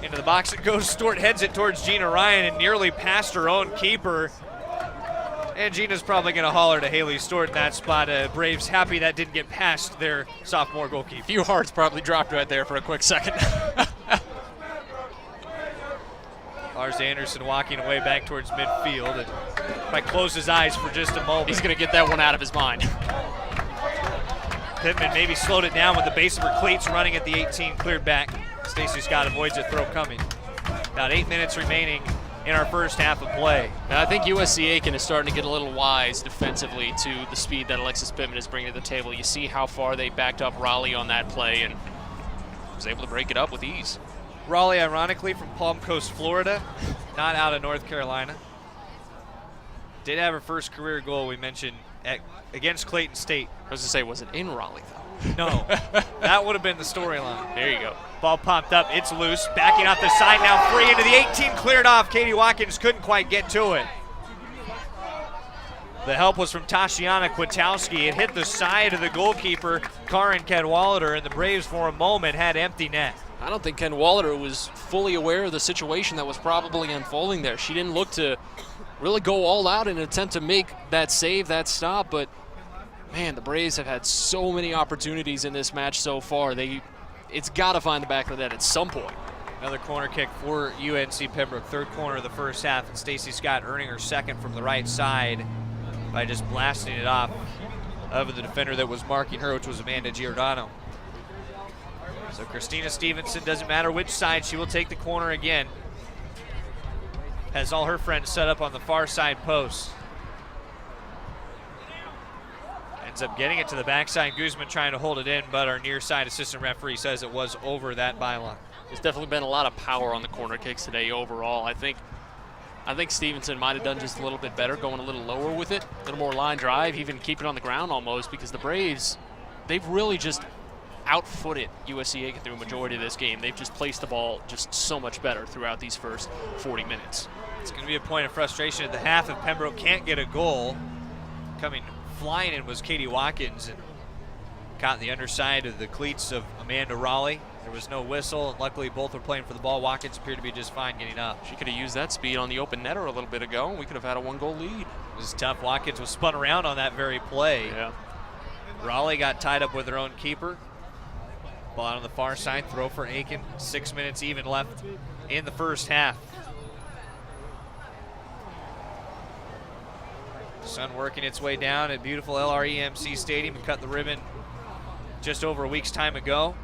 Into the box it goes. Stewart heads it towards Gina Ryan and nearly past her own keeper. And Gina's probably going to holler to Haley Stewart in that spot. Braves happy that didn't get past their sophomore goalkeeper. A few hearts probably dropped right there for a quick second. Lars Anderson walking away back towards midfield. And might close his eyes for just a moment. He's going to get that one out of his mind. Pittman maybe slowed it down with the base of her cleats running at the 18, cleared back. Stacey Scott avoids a throw coming. About 8 minutes remaining in our first half of play. And I think USC Aiken is starting to get a little wise defensively to the speed that Alexis Pittman is bringing to the table. You see how far they backed up Raleigh on that play and was able to break it up with ease. Raleigh, ironically, from Palm Coast, Florida, not out of North Carolina. Did have her first career goal, we mentioned, against Clayton State. I was going to say, was it in Raleigh, though? No, that would have been the storyline. There you go. Ball popped up, it's loose, backing off the side, now free into the 18, cleared off. Katie Watkins couldn't quite get to it. The help was from Tashiana Kwitowski. It hit the side of the goalkeeper, Karin Cadwallader, and the Braves for a moment had empty net. I don't think Ken Wallader was fully aware of the situation that was probably unfolding there. She didn't look to really go all out in an attempt to make that save, that stop, but man, the Braves have had so many opportunities in this match so far. It's got to find the back of the net at some point. Another corner kick for UNC Pembroke, third corner of the first half, and Stacey Scott earning her second from the right side by just blasting it off of the defender that was marking her, which was Amanda Giordano. So Christina Stevenson, doesn't matter which side, she will take the corner again. Has all her friends set up on the far side post. Ends up getting it to the backside. Guzman trying to hold it in, but our near side assistant referee says it was over that byline. There's definitely been a lot of power on the corner kicks today overall. I think Stevenson might have done just a little bit better, going a little lower with it, a little more line drive, even keep it on the ground almost, because the Braves, they've really just outfooted USC Aiken through a majority of this game. They've just placed the ball just so much better throughout these first 40 minutes. It's going to be a point of frustration at the half if Pembroke can't get a goal. Coming flying in was Katie Watkins and caught the underside of the cleats of Amanda Raleigh. There was no whistle, and luckily both were playing for the ball. Watkins appeared to be just fine getting up. She could have used that speed on the open netter a little bit ago, and we could have had a one-goal lead. It was tough. Watkins was spun around on that very play. Yeah. Raleigh got tied up with her own keeper. Ball out on the far side, throw for Aiken. 6 minutes even left in the first half. Sun working its way down at beautiful LREMC Stadium and cut the ribbon just over a week's time ago.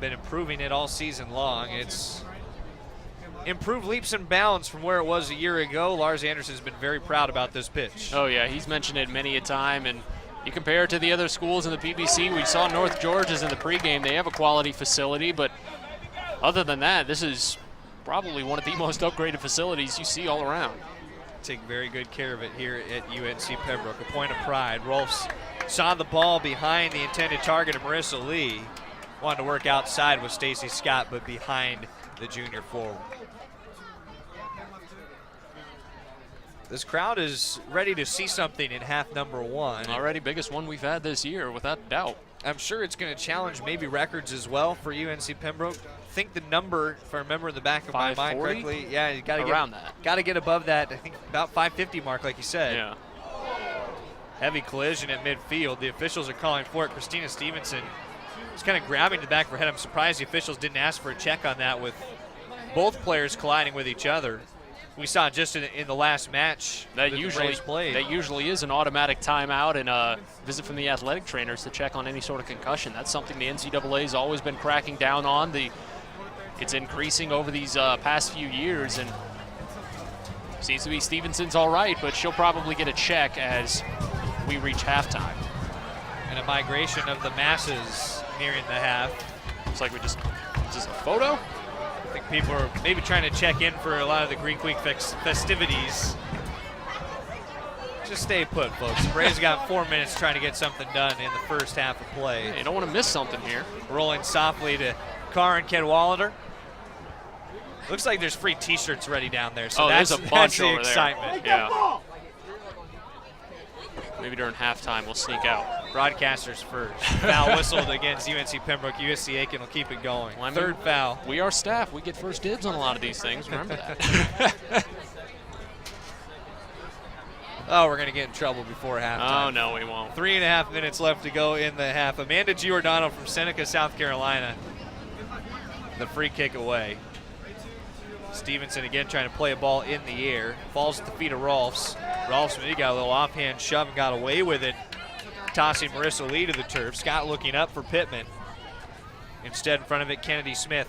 Been improving it all season long. It's improved leaps and bounds from where it was a year ago. Lars Anderson has been very proud about this pitch. Oh yeah, he's mentioned it many a time, and you compare it to the other schools in the PBC. We saw North Georgia's in the pregame. They have a quality facility, but other than that, this is probably one of the most upgraded facilities you see all around. Take very good care of it here at UNC Pembroke. A point of pride. Rolfs saw the ball behind the intended target of Marissa Lee. Wanted to work outside with Stacey Scott, but behind the junior forward. This crowd is ready to see something in half number one. Already biggest one we've had this year, without doubt. I'm sure it's going to challenge maybe records as well for UNC Pembroke. I think the number, if I remember in the back of my mind correctly, yeah, you got to around that. Got to get above that. I think about 550 mark, like you said. Yeah. Heavy collision at midfield. The officials are calling for it. Christina Stevenson is kind of grabbing the back of her head. I'm surprised the officials didn't ask for a check on that with both players colliding with each other. We saw just in the last match that usually is an automatic timeout and a visit from the athletic trainers to check on any sort of concussion. That's something the NCAA has always been cracking down on. It's increasing over these past few years, and seems to be Stevenson's all right, but she'll probably get a check as we reach halftime. And a migration of the masses nearing the half. Looks like is this a photo? I think people are maybe trying to check in for a lot of the Greek Week festivities. Just stay put, folks. The Braves got 4 minutes trying to get something done in the first half of play. Hey, you don't want to miss something here. Rolling softly to Carr and Cadwallader. Looks like there's free T-shirts ready down there, so there's a bunch the over excitement. there. Yeah. Maybe during halftime we'll sneak out. Broadcasters first. Foul whistled against UNC Pembroke. USC Aiken will keep it going. Well, I mean, third foul. We are staff. We get first dibs on a lot of these things. Remember that. Oh, we're going to get in trouble before halftime. Oh, no, we won't. 3.5 minutes left to go in the half. Amanda Giordano from Seneca, South Carolina. The free kick away. Stevenson again trying to play a ball in the air. Falls at the feet of Rolfs. Rolfs, he got a little offhand shove and got away with it. Tossing Marissa Lee to the turf. Scott looking up for Pittman. Instead, in front of it, Kennedy Smith.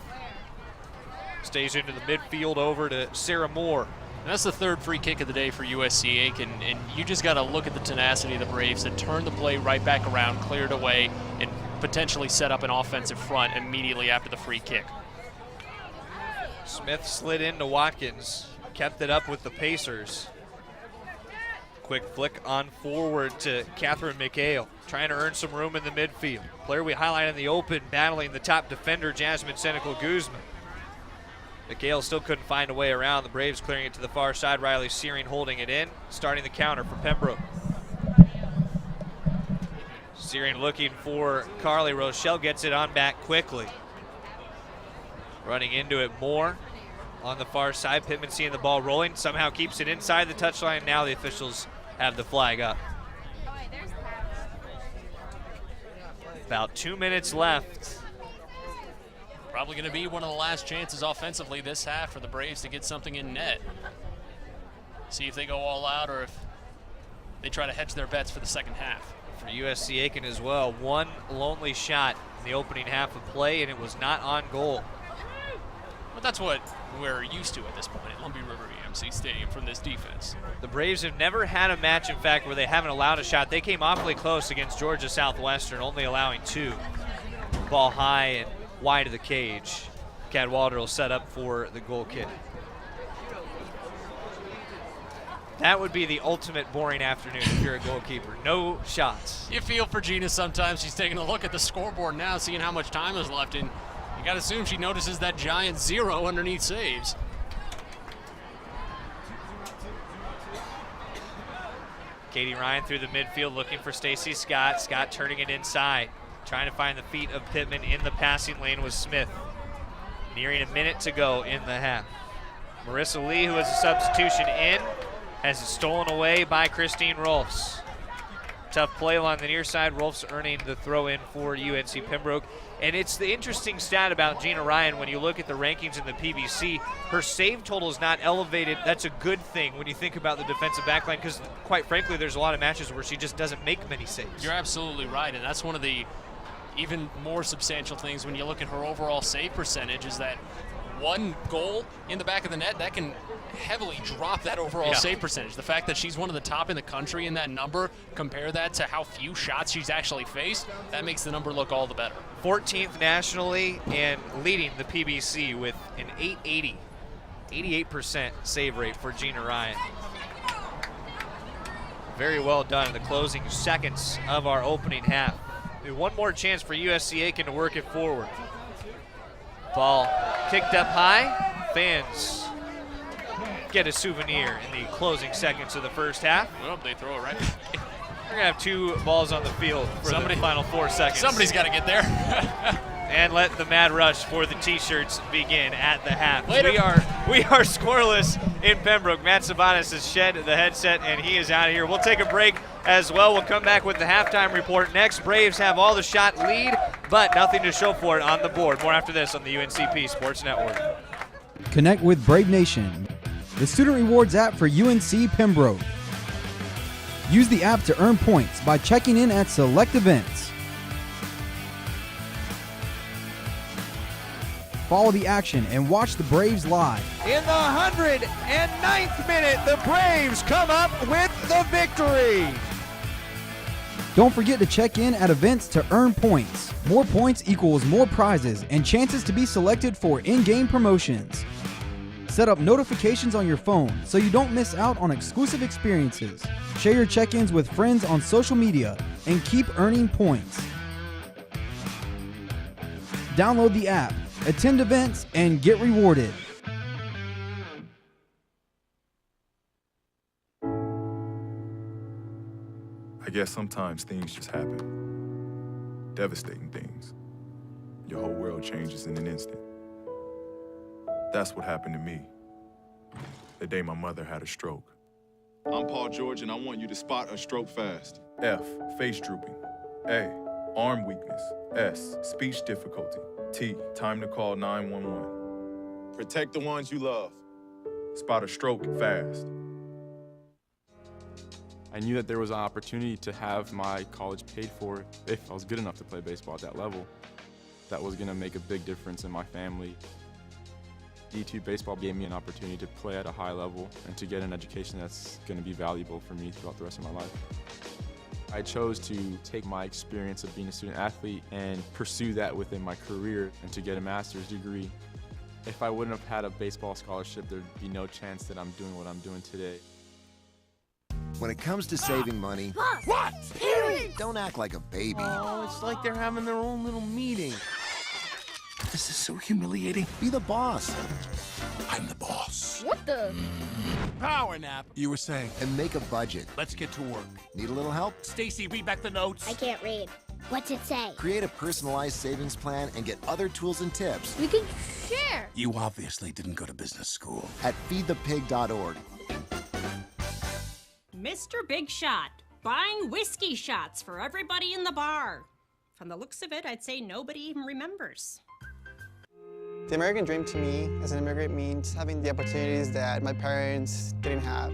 Stays into the midfield over to Sarah Moore. And that's the third free kick of the day for USC Aiken, and you just got to look at the tenacity of the Braves to turn the play right back around, clear it away, and potentially set up an offensive front immediately after the free kick. Smith slid into Watkins, kept it up with the Pacers. Quick flick on forward to Catherine McHale, trying to earn some room in the midfield. Player we highlight in the open, battling the top defender, Jasmine Senecal-Guzman. McHale still couldn't find a way around. The Braves clearing it to the far side. Riley Searing holding it in, starting the counter for Pembroke. Searing looking for Carly. Rochelle gets it on back quickly. Running into it more on the far side. Pittman seeing the ball rolling, somehow keeps it inside the touchline. Now the officials have the flag up. About 2 minutes left. Probably going to be one of the last chances offensively this half for the Braves to get something in net. See if they go all out or if they try to hedge their bets for the second half. For USC Aiken as well, one lonely shot in the opening half of play, and it was not on goal. But that's what we're used to at this point at Lumbee River EMC Stadium from this defense. The Braves have never had a match, in fact, where they haven't allowed a shot. They came awfully close against Georgia Southwestern, only allowing 2. Ball high and wide of the cage. Cadwallader will set up for the goal kick. That would be the ultimate boring afternoon if you're a goalkeeper. No shots. You feel for Gina sometimes. She's taking a look at the scoreboard now, seeing how much time is left, and you got to assume she notices that giant 0 underneath saves. Katie Ryan through the midfield looking for Stacy Scott. Scott turning it inside. Trying to find the feet of Pittman in the passing lane with Smith. Nearing a minute to go in the half. Marissa Lee, who has a substitution in, has it stolen away by Christine Rolfs. Tough play along the near side. Rolfs earning the throw in for UNC Pembroke. And it's the interesting stat about Gina Ryan when you look at the rankings in the PBC. Her save total is not elevated. That's a good thing when you think about the defensive backline because, quite frankly, there's a lot of matches where she just doesn't make many saves. You're absolutely right, and that's one of the even more substantial things when you look at her overall save percentage is that one goal in the back of the net, that can heavily drop that overall save percentage. The fact that she's one of the top in the country in that number, compare that to how few shots she's actually faced, that makes the number look all the better. 14th nationally and leading the PBC with an 880, 88% save rate for Gina Ryan. Very well done in the closing seconds of our opening half. One more chance for USC Aiken to work it forward. Ball kicked up high. Fans get a souvenir in the closing seconds of the first half. Well, they throw it right. We're going to have 2 balls on the field for the final 4 seconds. Somebody's got to get there. And let the mad rush for the T-shirts begin at the half. Later. We are scoreless in Pembroke. Matt Sabanas has shed the headset, and he is out of here. We'll take a break as well. We'll come back with the halftime report next. Braves have all the shot lead, but nothing to show for it on the board. More after this on the UNCP Sports Network. Connect with Brave Nation, the student rewards app for UNC Pembroke. Use the app to earn points by checking in at select events. Follow the action and watch the Braves live. In the 109th minute, the Braves come up with the victory. Don't forget to check in at events to earn points. More points equals more prizes and chances to be selected for in-game promotions. Set up notifications on your phone so you don't miss out on exclusive experiences. Share your check-ins with friends on social media and keep earning points. Download the app, attend events, and get rewarded. I guess sometimes things just happen. Devastating things. Your whole world changes in an instant. That's what happened to me the day my mother had a stroke. I'm Paul George, and I want you to spot a stroke fast. F, face drooping. A, arm weakness. S, speech difficulty. T, time to call 911. Protect the ones you love. Spot a stroke fast. I knew that there was an opportunity to have my college paid for if I was good enough to play baseball at that level. That was going to make a big difference in my family. D2 baseball gave me an opportunity to play at a high level and to get an education that's going to be valuable for me throughout the rest of my life. I chose to take my experience of being a student athlete and pursue that within my career and to get a master's degree. If I wouldn't have had a baseball scholarship, there'd be no chance that I'm doing what I'm doing today. When it comes to saving money, What? don't act like a baby. Oh, it's like they're having their own little meeting. This is so humiliating. Be the boss. I'm the boss. What the? Power nap. You were saying. And make a budget. Let's get to work. Need a little help? Stacy, read back the notes. I can't read. What's it say? Create a personalized savings plan and get other tools and tips. We can share. You obviously didn't go to business school. At feedthepig.org. Mr. Big Shot, buying whiskey shots for everybody in the bar. From the looks of it, I'd say nobody even remembers. The American dream to me as an immigrant means having the opportunities that my parents didn't have.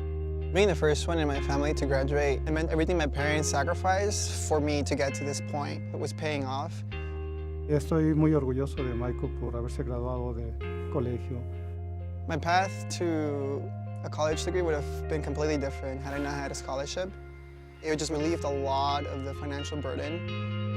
Being the first one in my family to graduate, it meant everything my parents sacrificed for me to get to this point. It was paying off. Estoy muy orgulloso de Michael por haberse graduado de colegio. My path to a college degree would have been completely different had I not had a scholarship. It would just relieved a lot of the financial burden.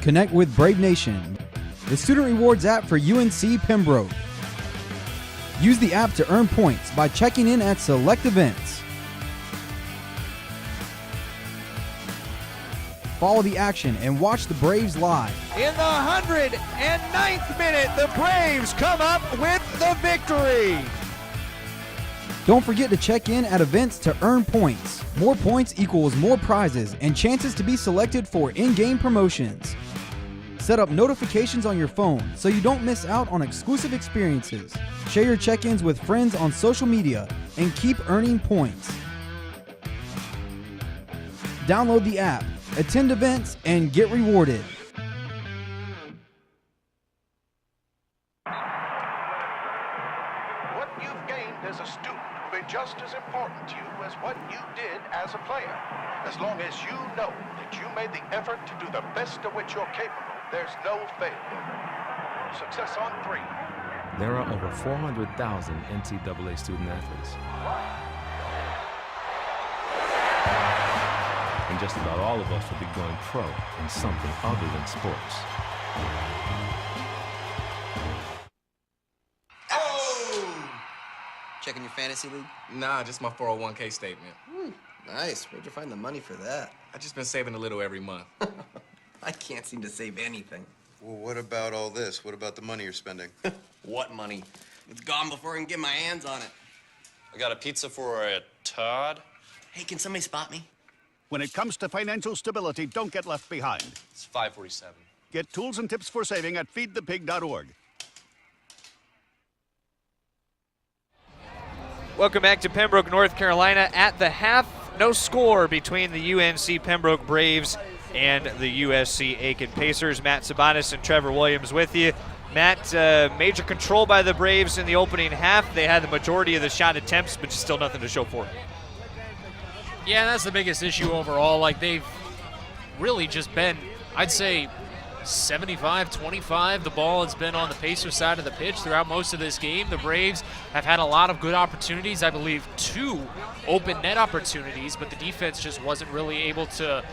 Connect with Brave Nation, the student rewards app for UNC Pembroke. Use the app to earn points by checking in at select events. Follow the action and watch the Braves live. In the 109th minute, the Braves come up with the victory. Don't forget to check in at events to earn points. More points equals more prizes and chances to be selected for in-game promotions. Set up notifications on your phone so you don't miss out on exclusive experiences. Share your check-ins with friends on social media and keep earning points. Download the app, attend events, and get rewarded. What you've gained as a student will be just as important to you as what you did as a player. As long as you know that you made the effort to do the best of which you're capable, there's no failure. Success on 3. There are over 400,000 NCAA student athletes. And just about all of us will be going pro in something other than sports. Checking your fantasy league? Nah, just my 401k statement. Nice. Where'd you find the money for that? I just been saving a little every month. I can't seem to save anything. Well, what about all this? What about the money you're spending? What money? It's gone before I can get my hands on it. I got a pizza for a Todd. Hey, can somebody spot me? When it comes to financial stability, don't get left behind. It's 547. Get tools and tips for saving at feedthepig.org. Welcome back to Pembroke, North Carolina. At the half, no score between the UNC Pembroke Braves and the USC Aiken Pacers. Matt Sabanis and Trevor Williams with you. Matt, major control by the Braves in the opening half. They had the majority of the shot attempts, but still nothing to show for it. Yeah, that's the biggest issue overall. Like, they've really just been, I'd say, 75-25. The ball has been on the Pacers side of the pitch throughout most of this game. The Braves have had a lot of good opportunities. I believe 2 open net opportunities, but the defense just wasn't really able to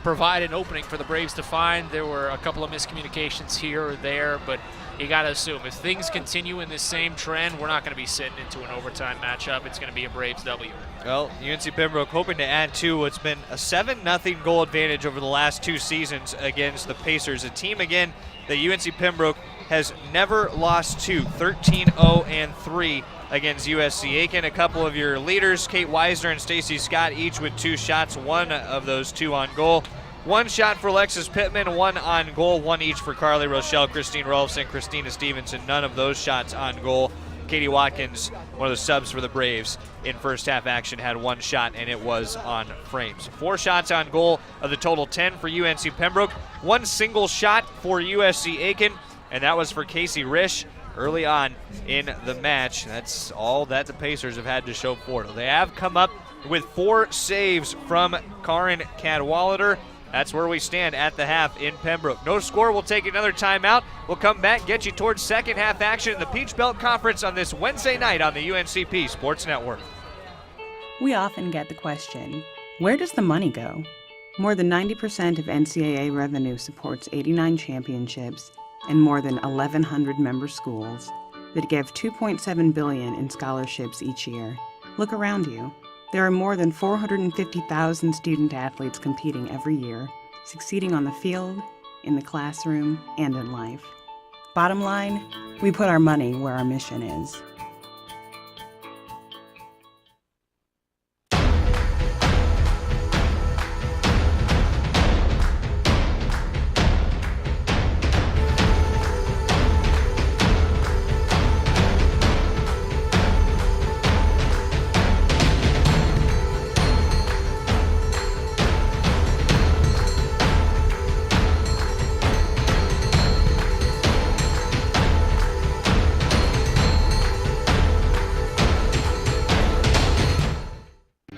provide an opening for the Braves to find. There were a couple of miscommunications here or there, but you got to assume if things continue in this same trend, we're not going to be sitting into an overtime matchup. It's going to be a Braves W. Well, UNC Pembroke hoping to add to what's been a 7-0 goal advantage over the last 2 seasons against the Pacers, a team, again, that UNC Pembroke has never lost to, 13-0-3 against USC Aiken. A couple of your leaders, Kate Weisner and Stacy Scott, each with 2 shots, 1 of those 2 on goal. 1 shot for Alexis Pittman, 1 on goal, 1 each for Carly Rochelle, Christine Rolfson, Christina Stevenson, none of those shots on goal. Katie Watkins, one of the subs for the Braves in first half action, had 1 shot, and it was on frames. 4 shots on goal of the total 10 for UNC Pembroke. 1 single shot for USC Aiken, and that was for Casey Risch early on in the match. That's all that the Pacers have had to show for it. They have come up with 4 saves from Karin Cadwallader. That's where we stand at the half in Pembroke. No score. We'll take another timeout. We'll come back, get you towards second half action in the Peach Belt Conference on this Wednesday night on the UNCP Sports Network. We often get the question, where does the money go? More than 90% of NCAA revenue supports 89 championships and more than 1,100 member schools that give $2.7 billion in scholarships each year. Look around you. There are more than 450,000 student athletes competing every year, succeeding on the field, in the classroom, and in life. Bottom line, we put our money where our mission is.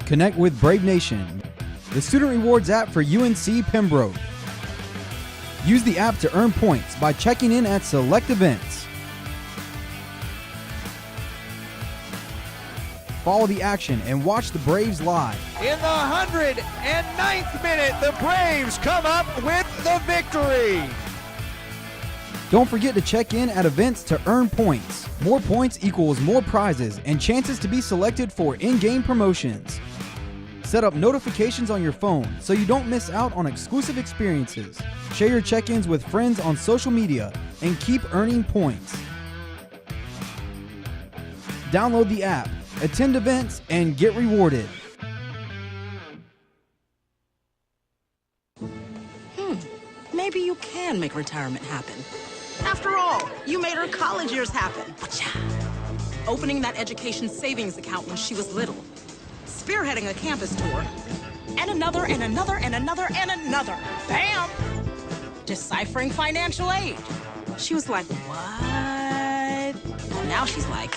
Connect with Brave Nation, the student rewards app for UNC Pembroke. Use the app to earn points by checking in at select events. Follow the action and watch the Braves live. In the 109th minute, the Braves come up with the victory. Don't forget to check in at events to earn points. More points equals more prizes and chances to be selected for in-game promotions. Set up notifications on your phone so you don't miss out on exclusive experiences. Share your check-ins with friends on social media and keep earning points. Download the app, attend events, and get rewarded. Maybe you can make retirement happen. After all, you made her college years happen. Opening that education savings account when she was little. Spearheading a campus tour. And another, and another, and another, and another. Bam! Deciphering financial aid. She was like, what? And now she's like,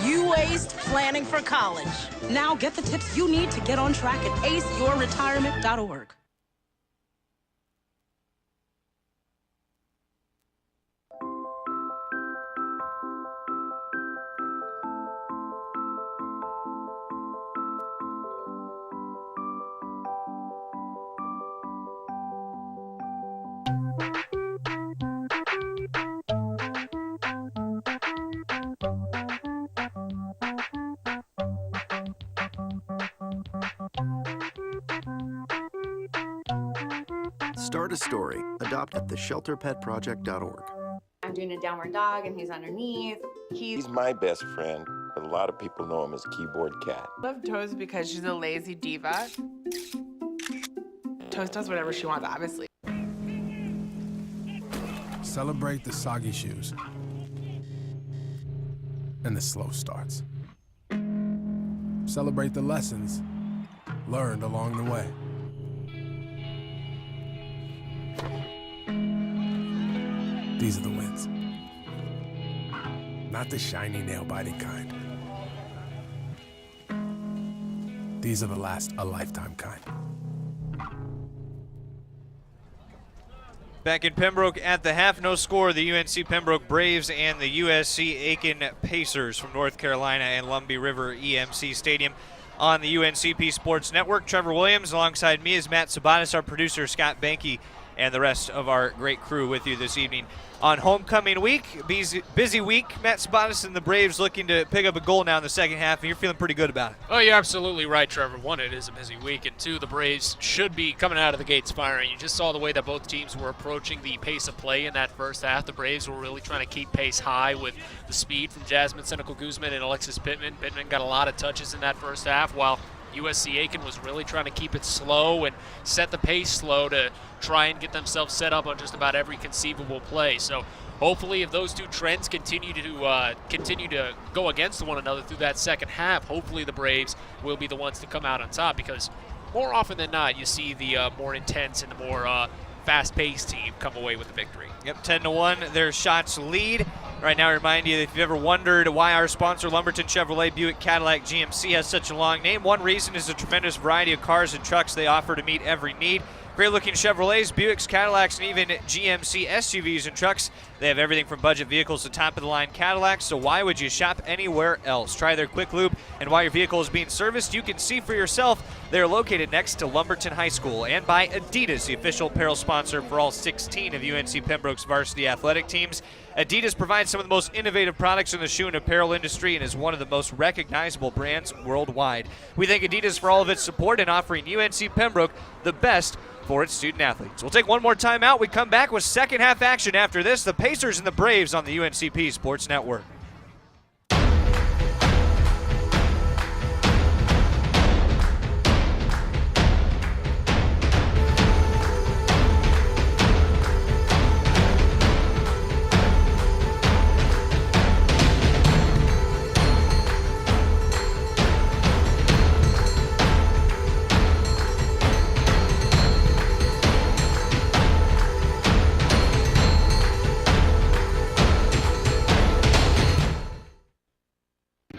you aced planning for college. Now get the tips you need to get on track at aceyourretirement.org. Start a story. Adopt at theshelterpetproject.org. I'm doing a downward dog and he's underneath. He's my best friend, but a lot of people know him as Keyboard Cat. I love Toast because she's a lazy diva. Toast does whatever she wants, obviously. Celebrate the soggy shoes and the slow starts. Celebrate the lessons learned along the way. These are the wins. Not the shiny, nail-biting kind. These are the last a lifetime kind. Back in Pembroke at the half, no score. The UNC Pembroke Braves and the USC Aiken Pacers from North Carolina and Lumbee River EMC Stadium on the UNCP Sports Network. Trevor Williams alongside me is Matt Sabatis, our producer Scott Banke, and the rest of our great crew with you this evening on homecoming week. Busy week. Matt Sabatis and the Braves looking to pick up a goal now in the second half, and you're feeling pretty good about it. Oh, you're absolutely right, Trevor. One, it is a busy week, and two, the Braves should be coming out of the gates firing. You just saw the way that both teams were approaching the pace of play in that first half. The Braves were really trying to keep pace high with the speed from Jasmine Senecal-Guzman and Alexis Pittman. Pittman got a lot of touches in that first half, while USC Aiken was really trying to keep it slow and set the pace slow to try and get themselves set up on just about every conceivable play. So hopefully if those two trends continue to go against one another through that second half, hopefully the Braves will be the ones to come out on top, because more often than not you see the more intense and the more fast-paced team come away with the victory. Yep, 10-1, their shots lead. Right now, I remind you that if you've ever wondered why our sponsor, Lumberton Chevrolet Buick Cadillac GMC, has such a long name, one reason is the tremendous variety of cars and trucks they offer to meet every need. Great-looking Chevrolets, Buicks, Cadillacs, and even GMC SUVs and trucks. They have everything from budget vehicles to top-of-the-line Cadillacs, so why would you shop anywhere else? Try their quick lube, and while your vehicle is being serviced, you can see for yourself. They're located next to Lumberton High School, and by Adidas, the official apparel sponsor for all 16 of UNC Pembroke's varsity athletic teams. Adidas provides some of the most innovative products in the shoe and apparel industry and is one of the most recognizable brands worldwide. We thank Adidas for all of its support in offering UNC Pembroke the best for its student athletes. We'll take one more time out. We come back with second half action after this. The Pacers and the Braves on the UNCP Sports Network.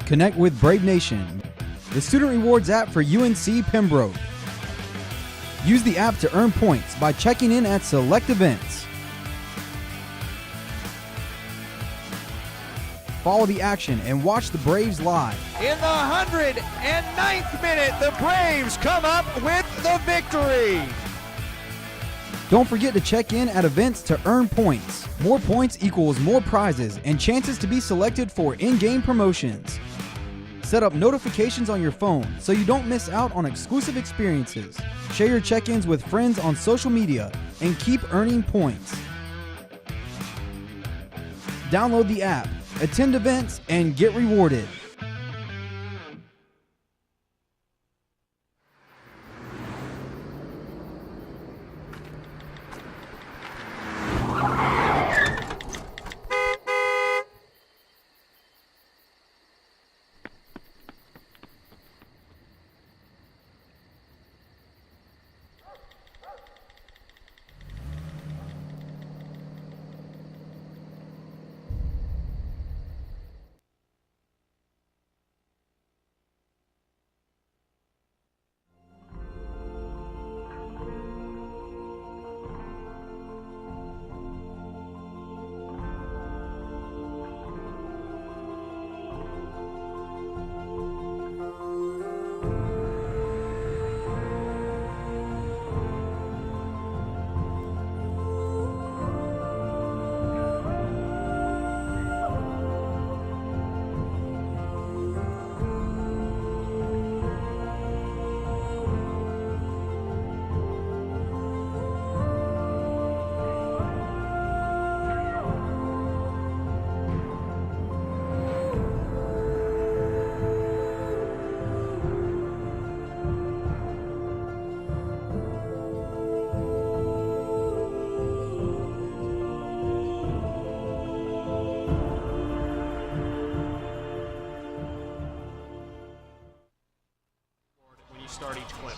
Connect with Brave Nation, the student rewards app for UNC Pembroke. Use the app to earn points by checking in at select events. Follow the action and watch the Braves live. In the 109th minute, the Braves come up with the victory. Don't forget to check in at events to earn points. More points equals more prizes and chances to be selected for in-game promotions. Set up notifications on your phone so you don't miss out on exclusive experiences. Share your check-ins with friends on social media and keep earning points. Download the app, attend events, and get rewarded.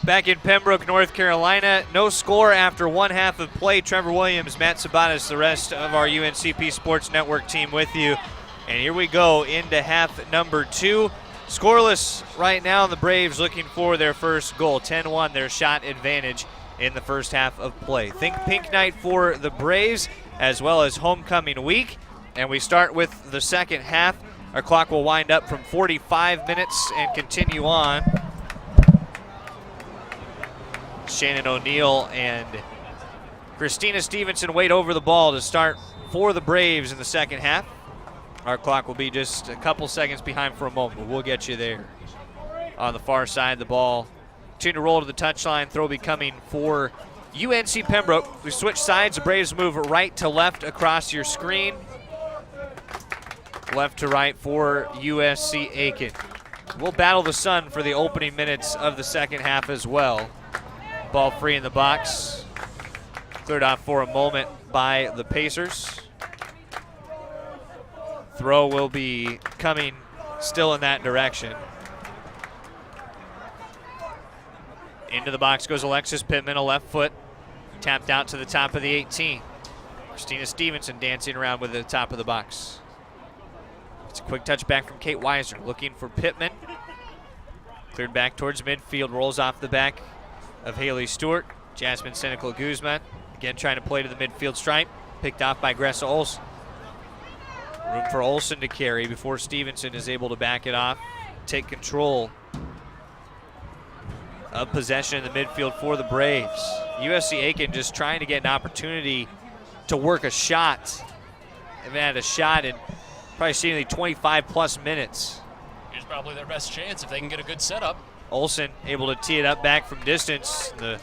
Back in Pembroke, North Carolina, no score after one half of play. Trevor Williams, Matt Sabatis, the rest of our UNCP Sports Network team with you. And here we go into half number 2. Scoreless right now, the Braves looking for their first goal. 10-1, their shot advantage in the first half of play. Think pink night for the Braves as well as homecoming week. And we start with the second half. Our clock will wind up from 45 minutes and continue on. Shannon O'Neill and Christina Stevenson wait over the ball to start for the Braves in the second half. Our clock will be just a couple seconds behind for a moment, but we'll get you there. On the far side, the ball to roll to the touchline. Throw be coming for UNC Pembroke. We switch sides. The Braves move right to left across your screen. Left to right for USC Aiken. We'll battle the sun for the opening minutes of the second half as well. Ball free in the box. Cleared off for a moment by the Pacers. Throw will be coming still in that direction. Into the box goes Alexis Pittman, a left foot. Tapped out to the top of the 18. Christina Stevenson dancing around with the top of the box. It's a quick touch back from Kate Weiser, looking for Pittman. Cleared back towards midfield, rolls off the back of Haley Stewart. Jasmine Senecal Guzman, again trying to play to the midfield stripe. Picked off by Gressa Olsen. Room for Olsen to carry before Stevenson is able to back it off, take control of possession in the midfield for the Braves. USC Aiken just trying to get an opportunity to work a shot. They've had a shot in probably seemingly 25 plus minutes. Here's probably their best chance if they can get a good setup. Olsen able to tee it up back from distance. The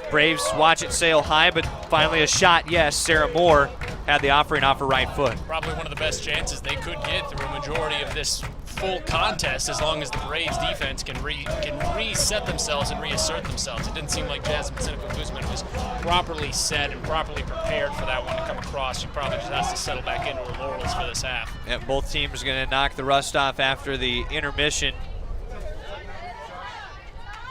Braves watch it sail high, but finally a shot, yes. Sarah Moore had the offering off her right foot. Probably one of the best chances they could get through a majority of this full contest, as long as the Braves defense can reset themselves and reassert themselves. It didn't seem like Jasmine Senecal Guzman was properly set and properly prepared for that one to come across. She probably just has to settle back into her laurels for this half. Yeah, both teams are going to knock the rust off after the intermission.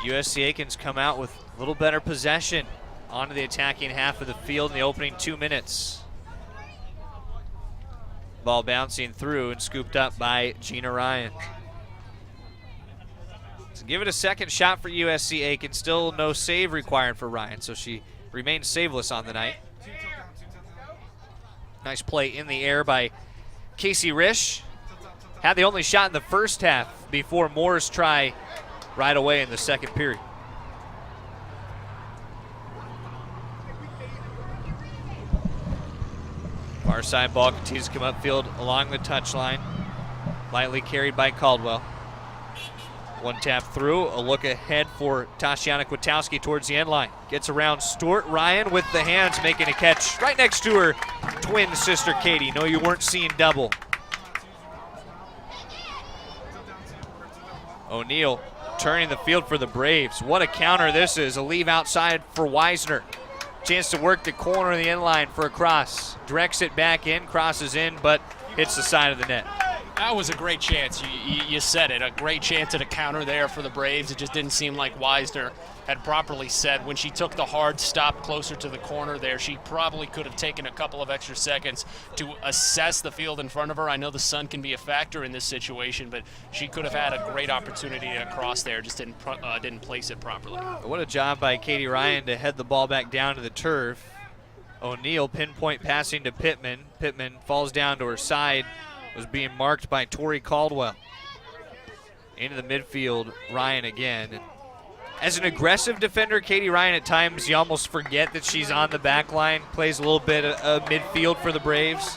USC Aiken's come out with a little better possession onto the attacking half of the field in the opening 2 minutes. Ball bouncing through and scooped up by Gina Ryan. So give it a second shot for USC Aiken. Still no save required for Ryan, so she remains saveless on the night. Nice play in the air by Casey Risch. Had the only shot in the first half before Moore's try right away in the second period. Far side ball continues to come upfield along the touchline. Lightly carried by Caldwell. One tap through, a look ahead for Tashiana Kwiatkowski towards the end line. Gets around Stewart. Ryan with the hands making a catch right next to her twin sister Katie. No, you weren't seeing double. O'Neill turning the field for the Braves. What a counter this is. A leave outside for Weisner. Chance to work the corner of the end line for a cross. Directs it back in, crosses in, but hits the side of the net. That was a great chance. You said it. A great chance at a counter there for the Braves. It just didn't seem like Weisner had properly set. When she took the hard stop closer to the corner there, she probably could have taken a couple of extra seconds to assess the field in front of her. I know the sun can be a factor in this situation, but she could have had a great opportunity to cross there. Just didn't place it properly. What a job by Katie Ryan to head the ball back down to the turf. O'Neill pinpoint passing to Pittman. Pittman falls down to her side. Was being marked by Tori Caldwell. Into the midfield, Ryan again. As an aggressive defender, Katie Ryan, at times you almost forget that she's on the back line. Plays a little bit of midfield for the Braves.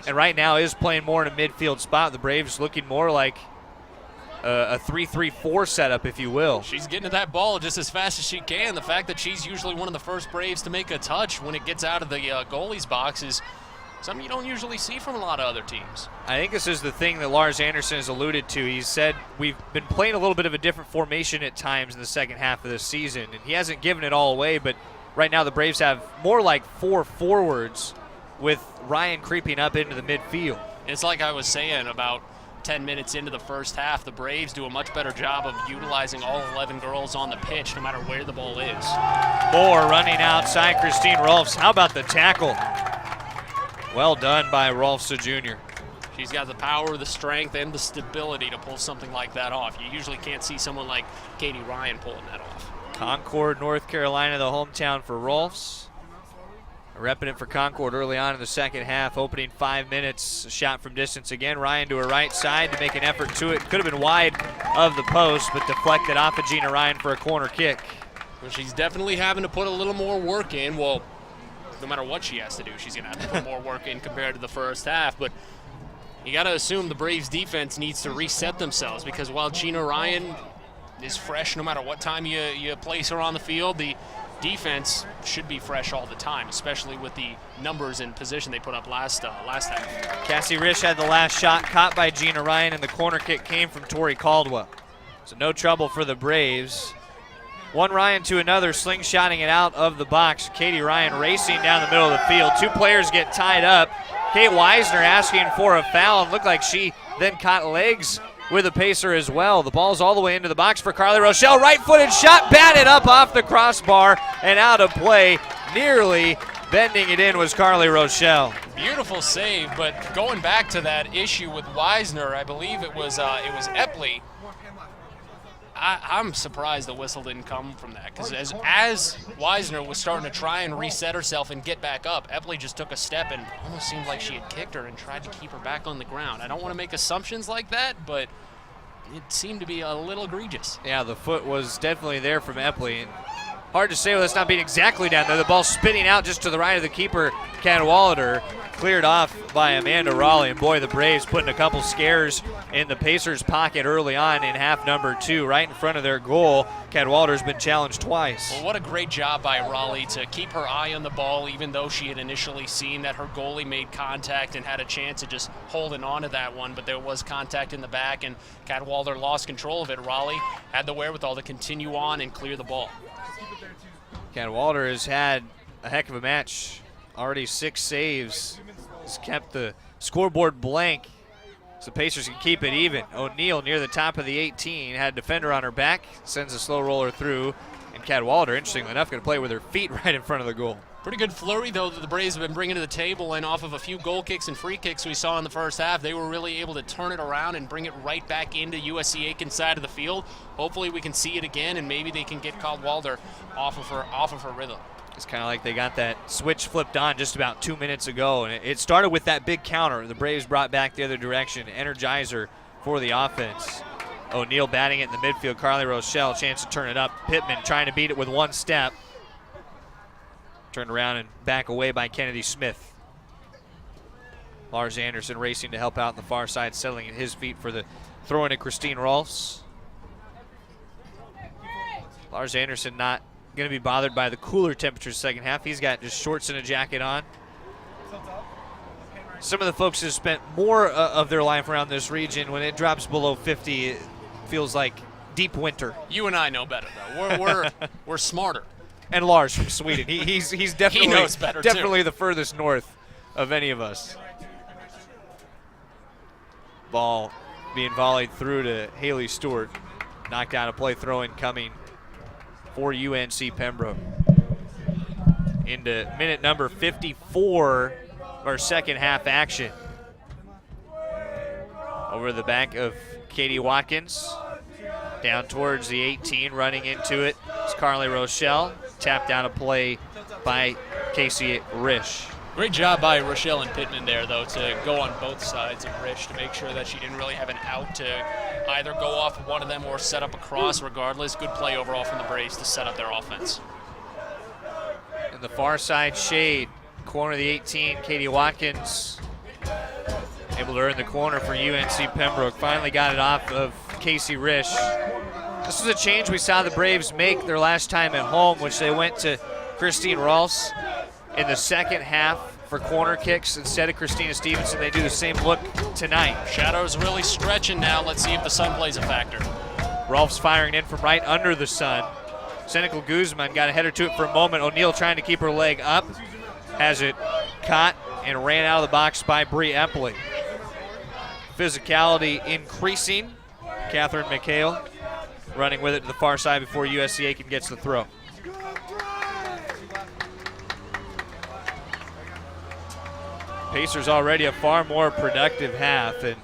And right now is playing more in a midfield spot. The Braves looking more like a 3-3-4 setup, if you will. She's getting to that ball just as fast as she can. The fact that she's usually one of the first Braves to make a touch when it gets out of the goalie's box is something you don't usually see from a lot of other teams. I think this is the thing that Lars Anderson has alluded to. He said we've been playing a little bit of a different formation at times in the second half of this season, and he hasn't given it all away, but right now the Braves have more like 4 forwards with Ryan creeping up into the midfield. It's like I was saying about 10 minutes into the first half, the Braves do a much better job of utilizing all 11 girls on the pitch, no matter where the ball is. Moore running outside Christine Rolfs. How about the tackle? Well done by Rolfs Jr. She's got the power, the strength, and the stability to pull something like that off. You usually can't see someone like Katie Ryan pulling that off. Concord, North Carolina, the hometown for Rolfs. Repping it for Concord early on in the second half, opening 5 minutes. A shot from distance again. Ryan to her right side to make an effort to it. Could have been wide of the post, but deflected off of Gina Ryan for a corner kick. Well, she's definitely having to put a little more work in. Well, no matter what she has to do, she's going to have to put more work in compared to the first half. But you got to assume the Braves defense needs to reset themselves, because while Gina Ryan is fresh no matter what time you place her on the field, the defense should be fresh all the time, especially with the numbers and position they put up last half. Cassie Risch had the last shot caught by Gina Ryan, and the corner kick came from Tori Caldwell. So no trouble for the Braves. One Ryan to another, slingshotting it out of the box. Katie Ryan racing down the middle of the field. Two players get tied up. Kate Weisner asking for a foul, and looked like she then caught legs with a pacer as well. The ball's all the way into the box for Carly Rochelle. Right-footed shot, batted up off the crossbar and out of play. Nearly bending it in was Carly Rochelle. Beautiful save, but going back to that issue with Weisner, I believe it was Epley. I'm surprised the whistle didn't come from that, because as Weisner was starting to try and reset herself and get back up, Epley just took a step and almost seemed like she had kicked her and tried to keep her back on the ground. I don't want to make assumptions like that, but it seemed to be a little egregious. Yeah, the foot was definitely there from Epley. And hard to say with us not being exactly down there. The ball spinning out just to the right of the keeper, Cadwallader. Cleared off by Amanda Raleigh. And boy, the Braves putting a couple scares in the Pacers' pocket early on in half number 2, right in front of their goal. Cadwallader's been challenged twice. Well, what a great job by Raleigh to keep her eye on the ball, even though she had initially seen that her goalie made contact and had a chance of just holding on to that one, but there was contact in the back, and Cadwallader lost control of it. Raleigh had the wherewithal to continue on and clear the ball. Cadwallader has had a heck of a match. Already 6 saves. Has kept the scoreboard blank so the Pacers can keep it even. O'Neal near the top of the 18. Had a defender on her back. Sends a slow roller through. And Cadwallader, interestingly enough, going to play with her feet right in front of the goal. Pretty good flurry, though, that the Braves have been bringing to the table, and off of a few goal kicks and free kicks we saw in the first half, they were really able to turn it around and bring it right back into USC Aiken side of the field. Hopefully we can see it again, and maybe they can get Cadwallader off of her rhythm. It's kind of like they got that switch flipped on just about 2 minutes ago, and it started with that big counter. The Braves brought back the other direction, energizer for the offense. O'Neal batting it in the midfield. Carly Rochelle, chance to turn it up. Pittman trying to beat it with one step. Turned around and back away by Kennedy Smith. Lars Anderson racing to help out on the far side, settling at his feet for the throw in to Christine Rolfs. Lars Anderson not going to be bothered by the cooler temperatures second half. He's got just shorts and a jacket on. Some of the folks have spent more of their life around this region. When it drops below 50, it feels like deep winter. You and I know better, though. We're smarter. And Lars from Sweden. He's definitely, he knows better definitely too. The furthest north of any of us. Ball being volleyed through to Haley Stewart. Knocked out of play, throw-in coming for UNC Pembroke. Into minute number 54 of our second half action. Over the back of Katie Watkins. Down towards the 18, running into it. It's Carly Rochelle. Tapped out of play by Casey Risch. Great job by Rochelle and Pittman there, though, to go on both sides of Risch to make sure that she didn't really have an out to either go off of one of them or set up a cross. Regardless, good play overall from the Braves to set up their offense. In the far side shade, corner of the 18, Katie Watkins able to earn the corner for UNC Pembroke. Finally got it off of Casey Risch. This was a change we saw the Braves make their last time at home, which they went to Christine Rolfs in the second half for corner kicks instead of Christina Stevenson. They do the same look tonight. Shadow's really stretching now. Let's see if the sun plays a factor. Rolfs firing in from right under the sun. Senecal Guzman got a header to it for a moment. O'Neal trying to keep her leg up. Has it caught and ran out of the box by Bree Epley. physicality increasing. Catherine McHale running with it to the far side before USC Aiken gets the throw. Pacers already a far more productive half, and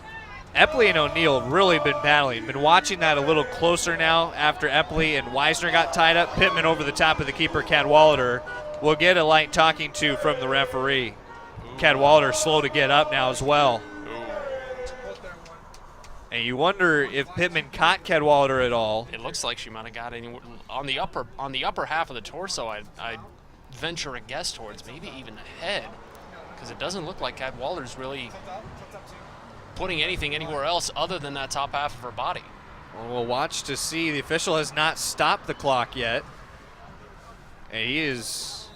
Epley and O'Neal have really been battling. Been watching that a little closer now after Epley and Weisner got tied up. Pittman over the top of the keeper, Cadwalader, will get a light talking to from the referee. Cadwalader slow to get up now as well. And you wonder if Pittman caught Cadwalader at all. It looks like she might have got anywhere on the upper half of the torso. I'd venture a guess towards maybe even the head, because it doesn't look like Cadwalader's really putting anything anywhere else other than that top half of her body. Well, we'll watch to see. The official has not stopped the clock yet. And he is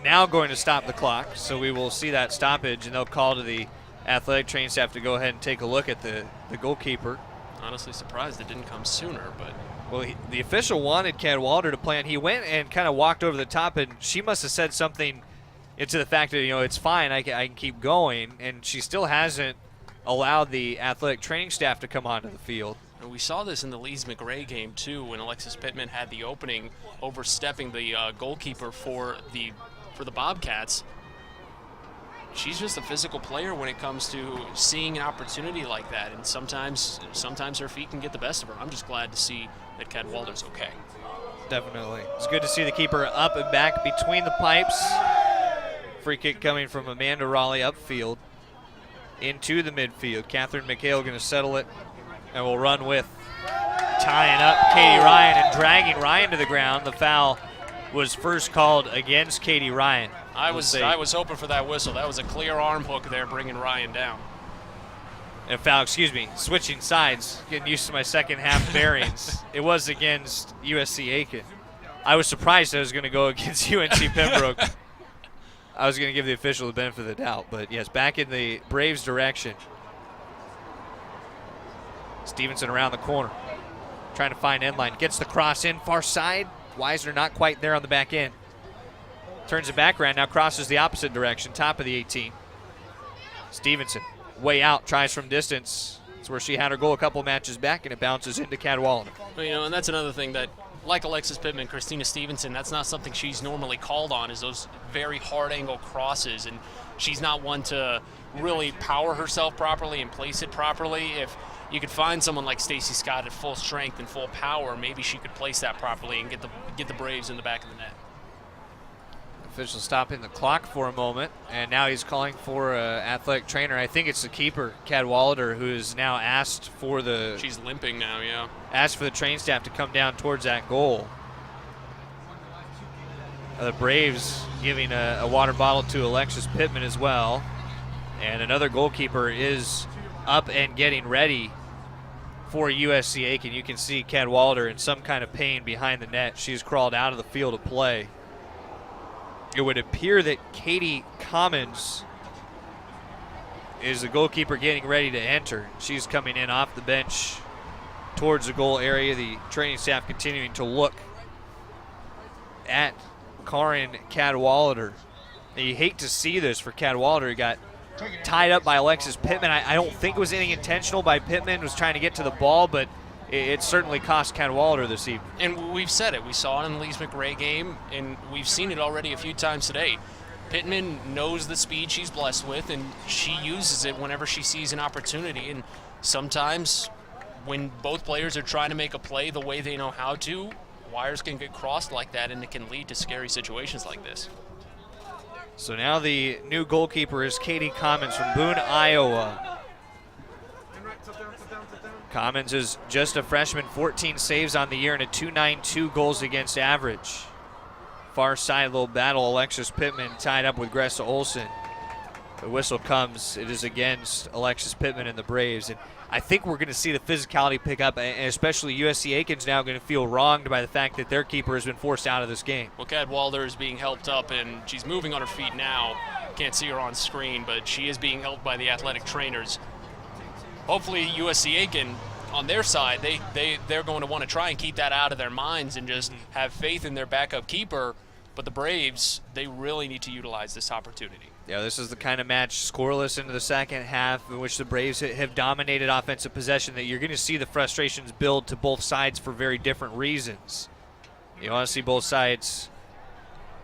now going to stop the clock, so we will see that stoppage, and they'll call to the athletic training staff to go ahead and take a look at the goalkeeper. Honestly surprised it didn't come sooner, but... Well, the official wanted Cadwalader to play, and he went and kind of walked over the top, and she must have said something into the fact that, it's fine, I can keep going, and she still hasn't allowed the athletic training staff to come onto the field. And we saw this in the Lees McRae game, too, when Alexis Pittman had the opening, overstepping the goalkeeper for the Bobcats. She's just a physical player when it comes to seeing an opportunity like that, and sometimes her feet can get the best of her. I'm just glad to see that Cadwalader's okay. Definitely. It's good to see the keeper up and back between the pipes. Free kick coming from Amanda Raleigh upfield into the midfield. Catherine McHale going to settle it, and will run with tying up Katie Ryan and dragging Ryan to the ground. The foul was first called against Katie Ryan. I was hoping for that whistle. That was a clear arm hook there, bringing Ryan down. And foul, switching sides, getting used to my second half bearings. It was against USC Aiken. I was surprised I was going to go against UNC Pembroke. I was going to give the official the benefit of the doubt, but yes, back in the Braves' direction. Stevenson around the corner, trying to find end line. Gets the cross in, far side. Weisner not quite there on the back end. Turns the back around, now crosses the opposite direction, top of the 18. Stevenson, way out, tries from distance. It's where she had her goal a couple matches back, and it bounces into Cadwalader. Well, and that's another thing that, like Alexis Pittman, Christina Stevenson, that's not something she's normally called on, is those very hard angle crosses, and she's not one to really power herself properly and place it properly. If you could find someone like Stacey Scott at full strength and full power, maybe she could place that properly and get the Braves in the back of the net. Official stopping the clock for a moment, and now he's calling for an athletic trainer. I think it's the keeper, Cadwalader, who is now asked for the... She's limping now, yeah. Asked for the train staff to come down towards that goal. The Braves giving a water bottle to Alexis Pittman as well. And another goalkeeper is up and getting ready for USC Aiken. You can see Cadwalader in some kind of pain behind the net. She's crawled out of the field of play. It would appear that Katie Commons is the goalkeeper getting ready to enter. She's coming in off the bench towards the goal area. The training staff continuing to look at Karin Cadwalader. You hate to see this for Cadwalader. He got tied up by Alexis Pittman. I don't think it was anything intentional by Pittman. Was trying to get to the ball, but it certainly cost Cadwalader this evening. And we've said it. We saw it in the Lees McRae game, and we've seen it already a few times today. Pittman knows the speed she's blessed with, and she uses it whenever she sees an opportunity. And sometimes when both players are trying to make a play the way they know how to, wires can get crossed like that, and it can lead to scary situations like this. So now the new goalkeeper is Katie Commons from Boone, Iowa. Commons is just a freshman, 14 saves on the year and a .292 goals against average. Far side little battle, Alexis Pittman tied up with Gressa Olsen. The whistle comes, it is against Alexis Pittman and the Braves. And I think we're going to see the physicality pick up, and especially USC Aiken's now going to feel wronged by the fact that their keeper has been forced out of this game. Well, Cadwalader is being helped up, and she's moving on her feet now. Can't see her on screen, but she is being helped by the athletic trainers. Hopefully USC Aiken, on their side, they're going to want to try and keep that out of their minds and just have faith in their backup keeper. But the Braves, they really need to utilize this opportunity. Yeah, this is the kind of match, scoreless into the second half, in which the Braves have dominated offensive possession, that you're going to see the frustrations build to both sides for very different reasons. You want to see both sides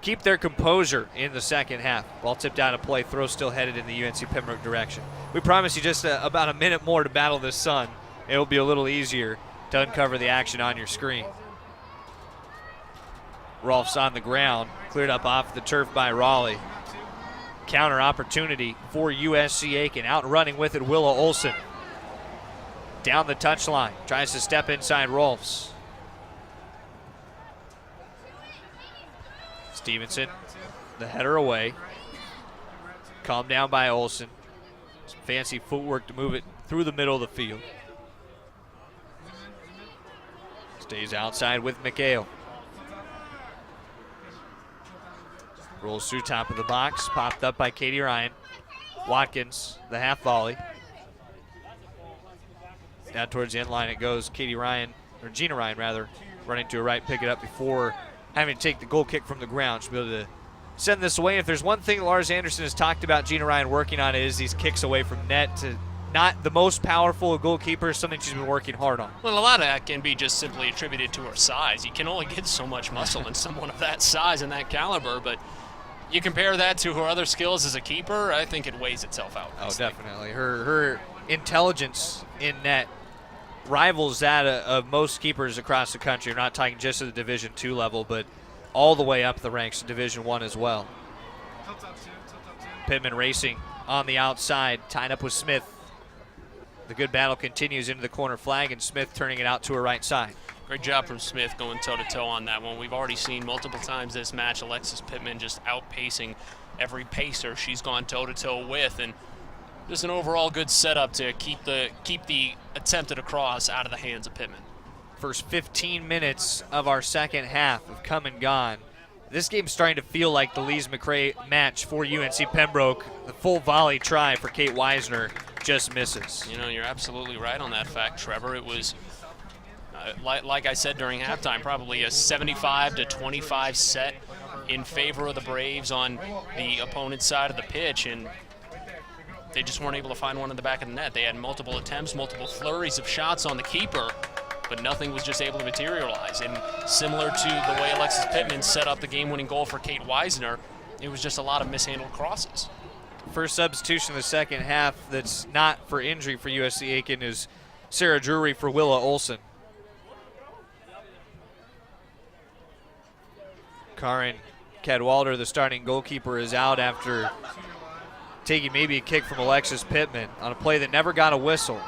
keep their composure in the second half. Ball tipped out of play, throw still headed in the UNC Pembroke direction. We promise you just about a minute more to battle this sun. It'll be a little easier to uncover the action on your screen. Rolf's on the ground, cleared up off the turf by Raleigh. Counter opportunity for USC Aiken. Out and running with it, Willa Olson. Down the touchline, tries to step inside Rolfs. Stevenson, the header away. Calmed down by Olson. Some fancy footwork to move it through the middle of the field. Stays outside with McHale. Rolls through top of the box, popped up by Katie Ryan. Watkins, the half volley. Down towards the end line it goes. Gina Ryan, running to her right, pick it up before having to take the goal kick from the ground. She'll be able to send this away. If there's one thing Lars Anderson has talked about Gina Ryan working on, it is these kicks away from net. To not the most powerful of goalkeepers, something she's been working hard on. Well, a lot of that can be just simply attributed to her size. You can only get so much muscle in someone of that size and that caliber, but you compare that to her other skills as a keeper, I think it weighs itself out. Oh, definitely. Her intelligence in net rivals that of most keepers across the country. We're not talking just at the Division II level, but all the way up the ranks to Division I as well. Pittman racing on the outside, tied up with Smith. The good battle continues into the corner flag, and Smith turning it out to her right side. Great job from Smith going toe-to-toe on that one. We've already seen multiple times this match Alexis Pittman just outpacing every pacer she's gone toe-to-toe with, and just an overall good setup to keep the attempted cross out of the hands of Pittman. First 15 minutes of our second half have come and gone. This game's starting to feel like the Lees McRae match for UNC Pembroke. The full volley try for Kate Weisner just misses. You know, you're absolutely right on that fact, Trevor. It was, like I said during halftime, probably a 75-25 set in favor of the Braves on the opponent's side of the pitch, and they just weren't able to find one in the back of the net. They had multiple attempts, multiple flurries of shots on the keeper, but nothing was just able to materialize. And similar to the way Alexis Pittman set up the game-winning goal for Kate Weisner, it was just a lot of mishandled crosses. First substitution in the second half that's not for injury for USC Aiken is Sarah Drury for Willa Olson. Karin Cadwalder, the starting goalkeeper, is out after taking maybe a kick from Alexis Pittman on a play that never got a whistle.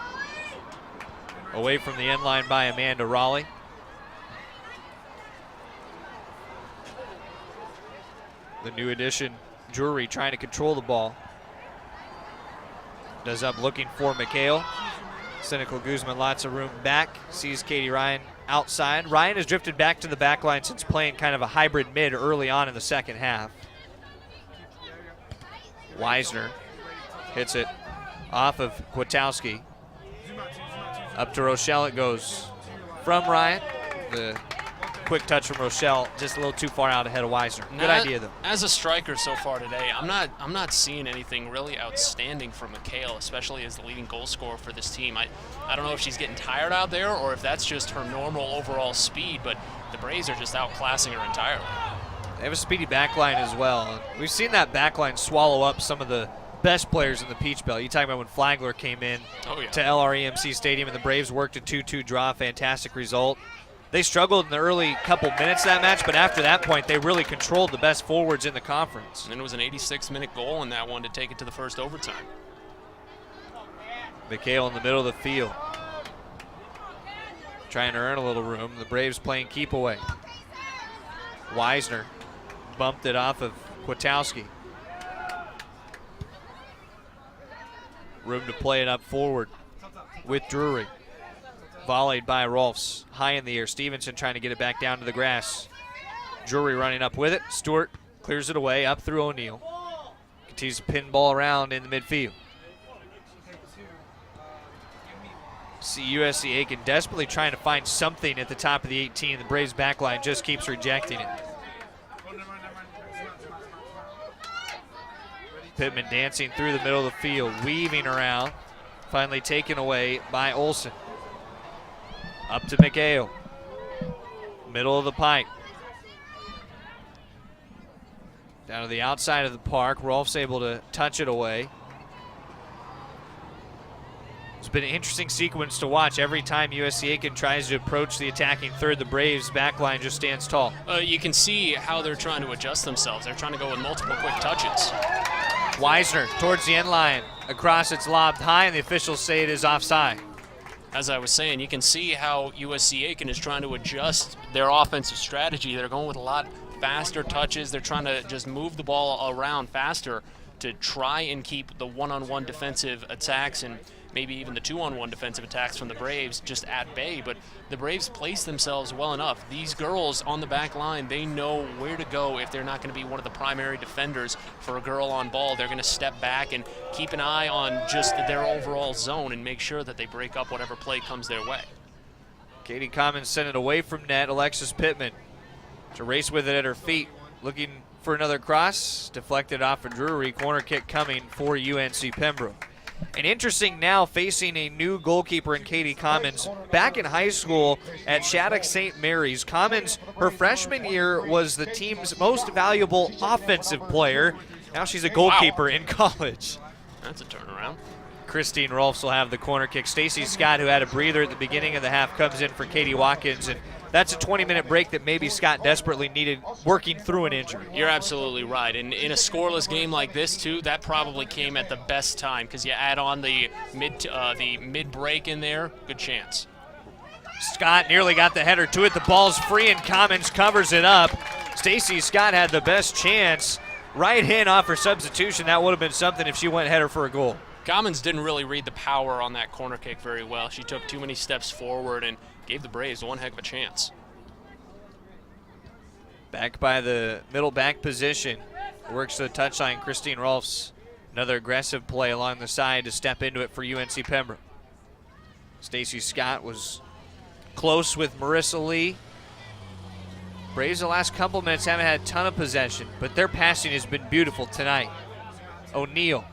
Away from the end line by Amanda Raleigh. The new addition, Drury, trying to control the ball. Does up looking for McHale. Cynical Guzman, lots of room back. Sees Katie Ryan outside. Ryan has drifted back to the back line since playing kind of a hybrid mid early on in the second half. Weisner hits it off of Kwiatkowski. Up to Rochelle it goes from Ryan. The quick touch from Rochelle, just a little too far out ahead of Weisner. Good idea though. As a striker so far today, I'm not seeing anything really outstanding from McHale, especially as the leading goal scorer for this team. I don't know if she's getting tired out there or if that's just her normal overall speed, but the Braves are just outclassing her entirely. They have a speedy backline as well. We've seen that backline swallow up some of the best players in the Peach Belt. You talking about when Flagler came in to LREMC Stadium and the Braves worked a 2-2 draw, fantastic result. They struggled in the early couple minutes of that match, but after that point, they really controlled the best forwards in the conference. And it was an 86-minute goal in that one to take it to the first overtime. McHale in the middle of the field, trying to earn a little room. The Braves playing keep away. Weisner bumped it off of Kwiatkowski. Room to play it up forward with Drury. Volleyed by Rolfs, high in the air. Stevenson trying to get it back down to the grass. Drury running up with it. Stewart clears it away up through O'Neal. Continues to pin ball around in the midfield. See USC Aiken desperately trying to find something at the top of the 18. The Braves backline just keeps rejecting it. Pittman dancing through the middle of the field, weaving around, finally taken away by Olsen. Up to McHale, middle of the pipe. Down to the outside of the park, Rolf's able to touch it away. It's been an interesting sequence to watch. Every time USC Aiken tries to approach the attacking third, the Braves back line just stands tall. You can see how they're trying to adjust themselves. They're trying to go with multiple quick touches. Weisner towards the end line. Across, it's lobbed high, and the officials say it is offside. As I was saying, you can see how USC Aiken is trying to adjust their offensive strategy. They're going with a lot faster touches. They're trying to just move the ball around faster to try and keep the one-on-one defensive attacks and maybe even the two-on-one defensive attacks from the Braves just at bay. But the Braves place themselves well enough. These girls on the back line, they know where to go if they're not going to be one of the primary defenders for a girl on ball. They're going to step back and keep an eye on just their overall zone and make sure that they break up whatever play comes their way. Katie Commons sent it away from net. Alexis Pittman to race with it at her feet, looking for another cross. Deflected off of Drury. Corner kick coming for UNC Pembroke. And interesting now, facing a new goalkeeper in Katie Commons. Back in high school at Shattuck St. Mary's, Commons, her freshman year, was the team's most valuable offensive player. Now she's a goalkeeper in college. That's a turnaround. Christine Rolfs will have the corner kick. Stacy Scott, who had a breather at the beginning of the half, comes in for Katie Watkins. And that's a 20-minute break that maybe Scott desperately needed, working through an injury. You're absolutely right. And in a scoreless game like this, too, that probably came at the best time because you add on the mid-break in there, good chance. Scott nearly got the header to it. The ball's free, and Commons covers it up. Stacy Scott had the best chance. Right hand off her substitution. That would have been something if she went header for a goal. Commons didn't really read the power on that corner kick very well. She took too many steps forward and gave the Braves one heck of a chance. Back by the middle back position. Works to the touchline. Christine Rolfs. Another aggressive play along the side to step into it for UNC Pembroke. Stacy Scott was close with Marissa Lee. Braves the last couple minutes haven't had a ton of possession, but their passing has been beautiful tonight. O'Neal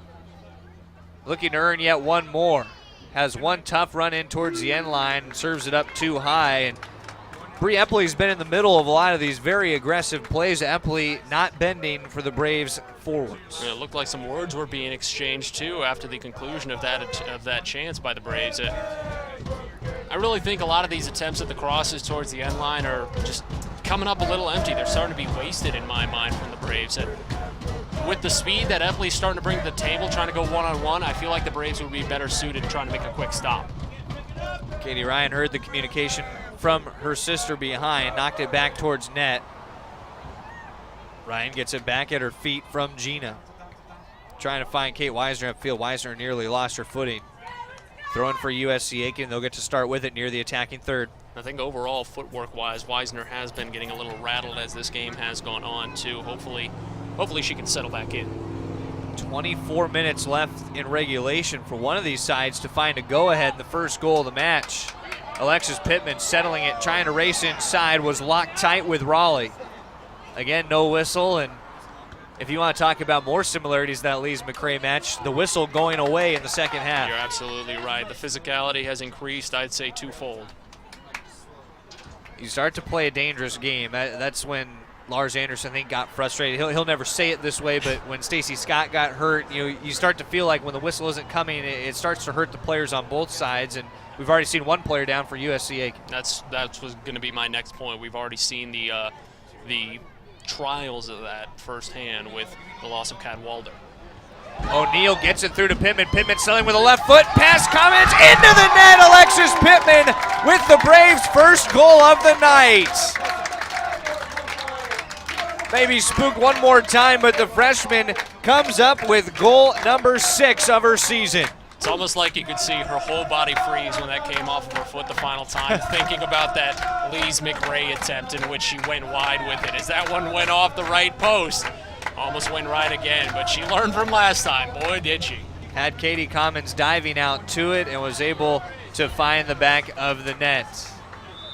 looking to earn yet one more. Has one tough run in towards the end line, serves it up too high. And Bree Epley's been in the middle of a lot of these very aggressive plays. Epley not bending for the Braves forwards. It looked like some words were being exchanged too after the conclusion of that chance by the Braves. I really think a lot of these attempts at the crosses towards the end line are just coming up a little empty. They're starting to be wasted in my mind from the Braves. And with the speed that Epley's starting to bring to the table, trying to go one-on-one, I feel like the Braves would be better suited trying to make a quick stop. Katie Ryan heard the communication from her sister behind, knocked it back towards net. Ryan gets it back at her feet from Gina. Trying to find Kate Weisner upfield. Weisner nearly lost her footing. Throwing for USC Aiken. They'll get to start with it near the attacking third. I think overall, footwork-wise, Weisner has been getting a little rattled as this game has gone on, too. Hopefully she can settle back in. 24 minutes left in regulation for one of these sides to find a go-ahead in the first goal of the match. Alexis Pittman settling it, trying to race inside, was locked tight with Raleigh. Again, no whistle, and if you want to talk about more similarities to that Lees-McRae match, the whistle going away in the second half. You're absolutely right. The physicality has increased, I'd say, twofold. You start to play a dangerous game. That's when Lars Anderson, I think, got frustrated. He'll never say it this way, but when Stacy Scott got hurt, you start to feel like when the whistle isn't coming, it starts to hurt the players on both sides, and we've already seen one player down for USC Aiken. That was going to be my next point. We've already seen the trials of that firsthand with the loss of Cadwalder. O'Neal gets it through to Pittman. Pittman selling with a left foot. Pass Commons into the net. Alexis Pittman with the Braves' first goal of the night. Maybe spooked one more time, but the freshman comes up with goal number 6 of her season. It's almost like you could see her whole body freeze when that came off of her foot the final time, thinking about that Lees-McRae attempt in which she went wide with it. As that one went off the right post, almost went right again, but she learned from last time. Boy, did she. Had Katie Commons diving out to it and was able to find the back of the net.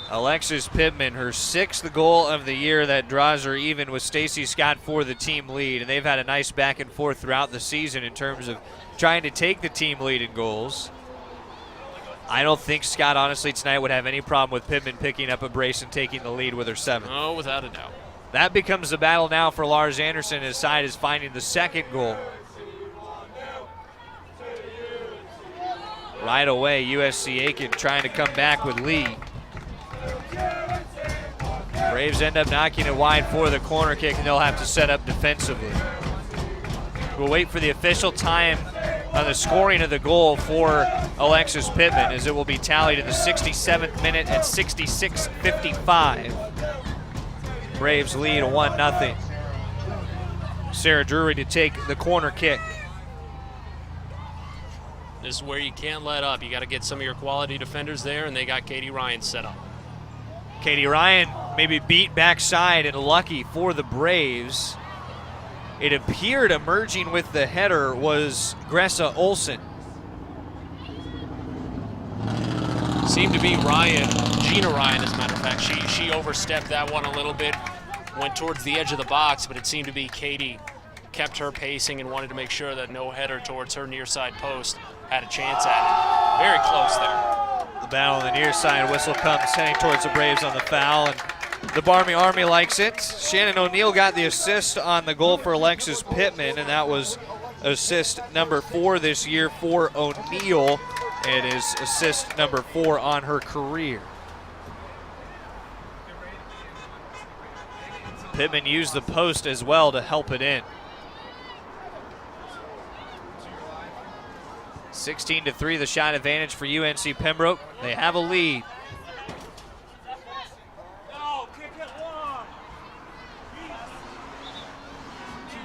Alexis Pittman, her 6th goal of the year that draws her even with Stacey Scott for the team lead. And they've had a nice back and forth throughout the season in terms of trying to take the team lead in goals. I don't think Scott, honestly, tonight would have any problem with Pittman picking up a brace and taking the lead with her 7th. Oh, without a doubt. That becomes the battle now for Lars Anderson. His side is finding the 2nd goal. Right away, USC Aiken trying to come back with lead. Braves end up knocking it wide for the corner kick, and they'll have to set up defensively. We'll wait for the official time on the scoring of the goal for Alexis Pittman, as it will be tallied in the 67th minute at 66:55. Braves lead 1-0. Sarah Drury to take the corner kick. This is where you can't let up. You got to get some of your quality defenders there, and they got Katie Ryan set up. Katie Ryan maybe beat backside and lucky for the Braves. It appeared emerging with the header was Gressa Olsen. Seemed to be Ryan, Gina Ryan, as a matter of fact. She overstepped that one a little bit, went towards the edge of the box, but it seemed to be Katie kept her pacing and wanted to make sure that no header towards her near side post had a chance at it. Very close there. The battle on the near side, whistle comes heading towards the Braves on the foul, and the Barmy Army likes it. Shannon O'Neill got the assist on the goal for Alexis Pittman, and that was assist number 4 this year for O'Neill. It is assist number 4 on her career. Pittman used the post as well to help it in. 16-3, the shot advantage for UNC Pembroke. They have a lead.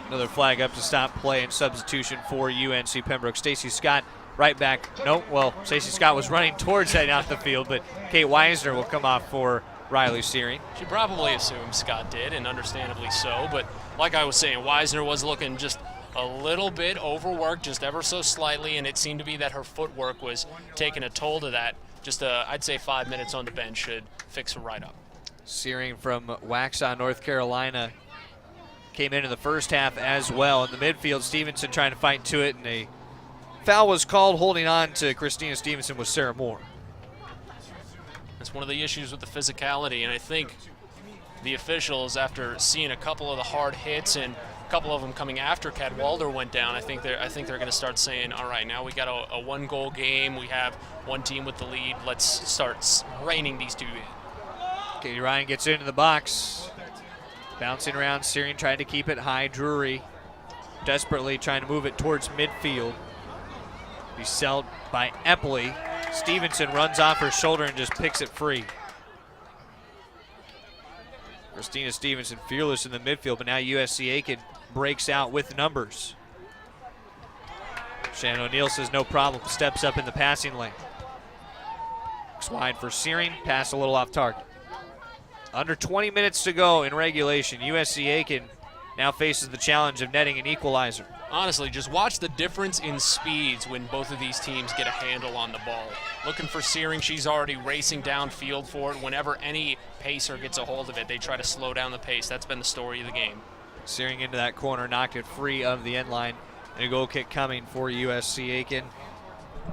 Another flag up to stop play and substitution for UNC Pembroke. Stacey Scott right back. No, well, Stacey Scott was running towards heading off the field, but Kate Weisner will come off for Riley Searing. She probably assumed Scott did, and understandably so, but like I was saying, Weisner was looking just a little bit overworked, just ever so slightly, and it seemed to be that her footwork was taking a toll to that. Just, I'd say 5 minutes on the bench should fix her right up. Searing from Waxhaw, North Carolina, came into the first half as well. In the midfield, Stevenson trying to fight to it, and a foul was called. Holding on to Christina Stevenson was Sarah Moore. That's one of the issues with the physicality, and I think the officials, after seeing a couple of the hard hits and a couple of them coming after Cadwalder went down, I think they're going to start saying, all right, now we got a 1-goal game. We have one team with the lead. Let's start reining these two in. Katie Ryan gets into the box. Bouncing around, Searing trying to keep it high. Drury desperately trying to move it towards midfield. Beset by Epley. Stevenson runs off her shoulder and just picks it free. Christina Stevenson fearless in the midfield, but now USC Aiken breaks out with numbers. Shannon O'Neill says no problem, steps up in the passing lane. Looks wide for Searing, pass a little off target. Under 20 minutes to go in regulation. USC Aiken now faces the challenge of netting an equalizer. Honestly, just watch the difference in speeds when both of these teams get a handle on the ball. Looking for Searing, she's already racing downfield for it. Whenever any pacer gets a hold of it, they try to slow down the pace. That's been the story of the game. Searing into that corner, knocked it free of the end line. And a goal kick coming for USC Aiken.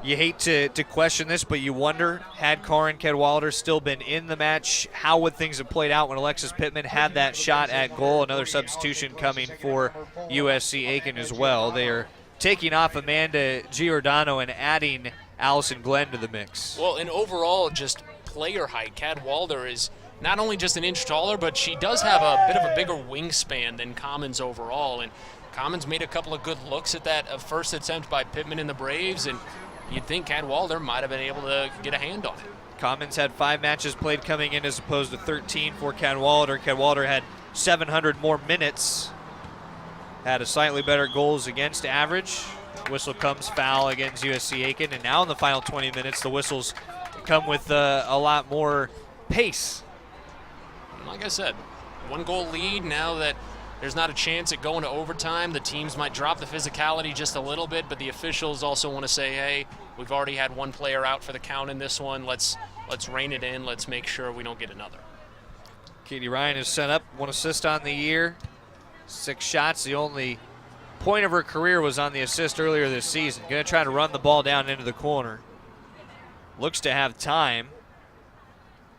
You hate to question this, but you wonder, had Karin Cadwalder still been in the match, how would things have played out when Alexis Pittman had that shot at goal? Another substitution coming for USC Aiken as well. They are taking off Amanda Giordano and adding Allison Glenn to the mix. Well, and overall, just player height. Cadwalder is not only just an inch taller, but she does have a bit of a bigger wingspan than Commons overall. And Commons made a couple of good looks at that first attempt by Pittman and the Braves, and you'd think Cadwalder might have been able to get a hand on it. Commons had 5 matches played coming in as opposed to 13 for Cadwalder. Cadwalder had 700 more minutes. Had a slightly better goals against average. Whistle comes, foul against USC Aiken. And now in the final 20 minutes, the whistles come with a lot more pace. Like I said, 1-goal lead. Now that there's not a chance at going to overtime, the teams might drop the physicality just a little bit, but the officials also want to say, hey, we've already had one player out for the count in this one. Let's rein it in. Let's make sure we don't get another. Katie Ryan has set up 1 assist on the year, 6 shots. The only point of her career was on the assist earlier this season. Going to try to run the ball down into the corner. Looks to have time.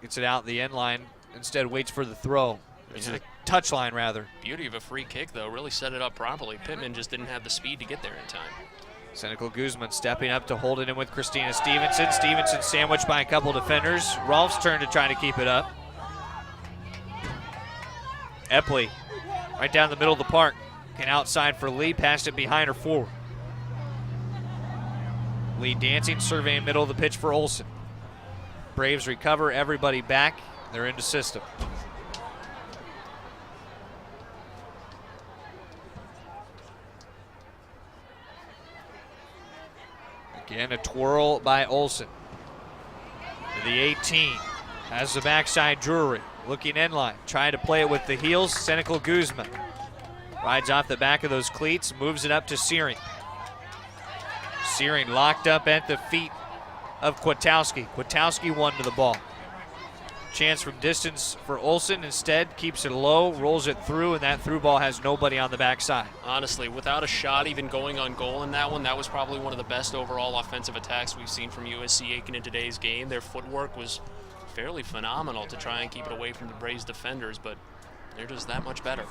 Gets it out the end line. Instead waits for the throw. It's the touch line, rather. Beauty of a free kick, though. Really set it up properly. Pittman just didn't have the speed to get there in time. Senecal Guzman stepping up to hold it in with Christina Stevenson. Stevenson sandwiched by a couple defenders. Rolf's turn to try to keep it up. Epley right down the middle of the park. And outside for Lee, passed it behind her forward. Lee dancing, surveying middle of the pitch for Olsen. Braves recover, everybody back. They're into system. Again, a twirl by Olsen. To the 18. Has the backside Drury. Looking in line. Trying to play it with the heels. Senecal Guzman. Rides off the back of those cleats. Moves it up to Searing. Searing locked up at the feet of Kwiatkowski. Kwiatkowski won to the ball. Chance from distance for Olsen. Instead, keeps it low, rolls it through, and that through ball has nobody on the backside. Honestly, without a shot even going on goal in that one, that was probably one of the best overall offensive attacks we've seen from USC Aiken in today's game. Their footwork was fairly phenomenal to try and keep it away from the Braves defenders, but they're just that much better.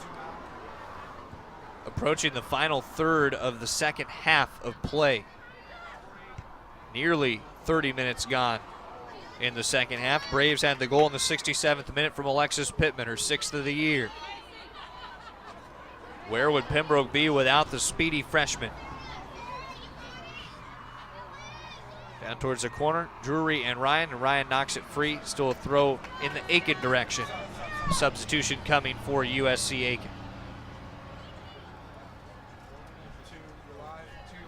Approaching the final third of the second half of play. Nearly 30 minutes gone in the second half. Braves had the goal in the 67th minute from Alexis Pittman, her 6th of the year. Where would Pembroke be without the speedy freshman? Down towards the corner, Drury and Ryan knocks it free. Still a throw in the Aiken direction. Substitution coming for USC Aiken.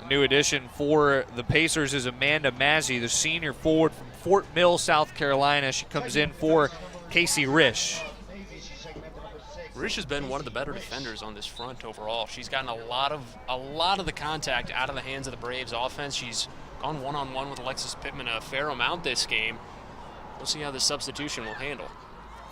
A new addition for the Pacers is Amanda Mazzy, the senior forward from Fort Mill, South Carolina. She comes in for Casey Risch. Risch has been one of the better defenders on this front overall. She's gotten a lot of the contact out of the hands of the Braves offense. She's gone one-on-one with Alexis Pittman a fair amount this game. We'll see how this substitution will handle.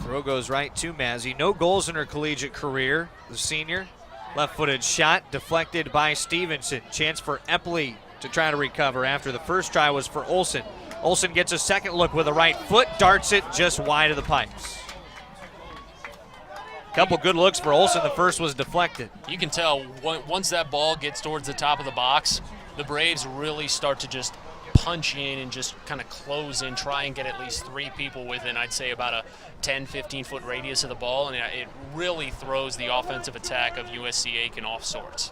Throw goes right to Mazzy. No goals in her collegiate career, the senior. Left-footed shot deflected by Stevenson. Chance for Epley to try to recover after the first try was for Olsen. Olsen gets a second look with a right foot, darts it just wide of the pipes. Couple good looks for Olsen. The first was deflected. You can tell once that ball gets towards the top of the box, the Braves really start to just punch in and just kind of close in, try and get at least 3 people within, I'd say, about a 10, 15-foot radius of the ball, and it really throws the offensive attack of USC Aiken off sorts.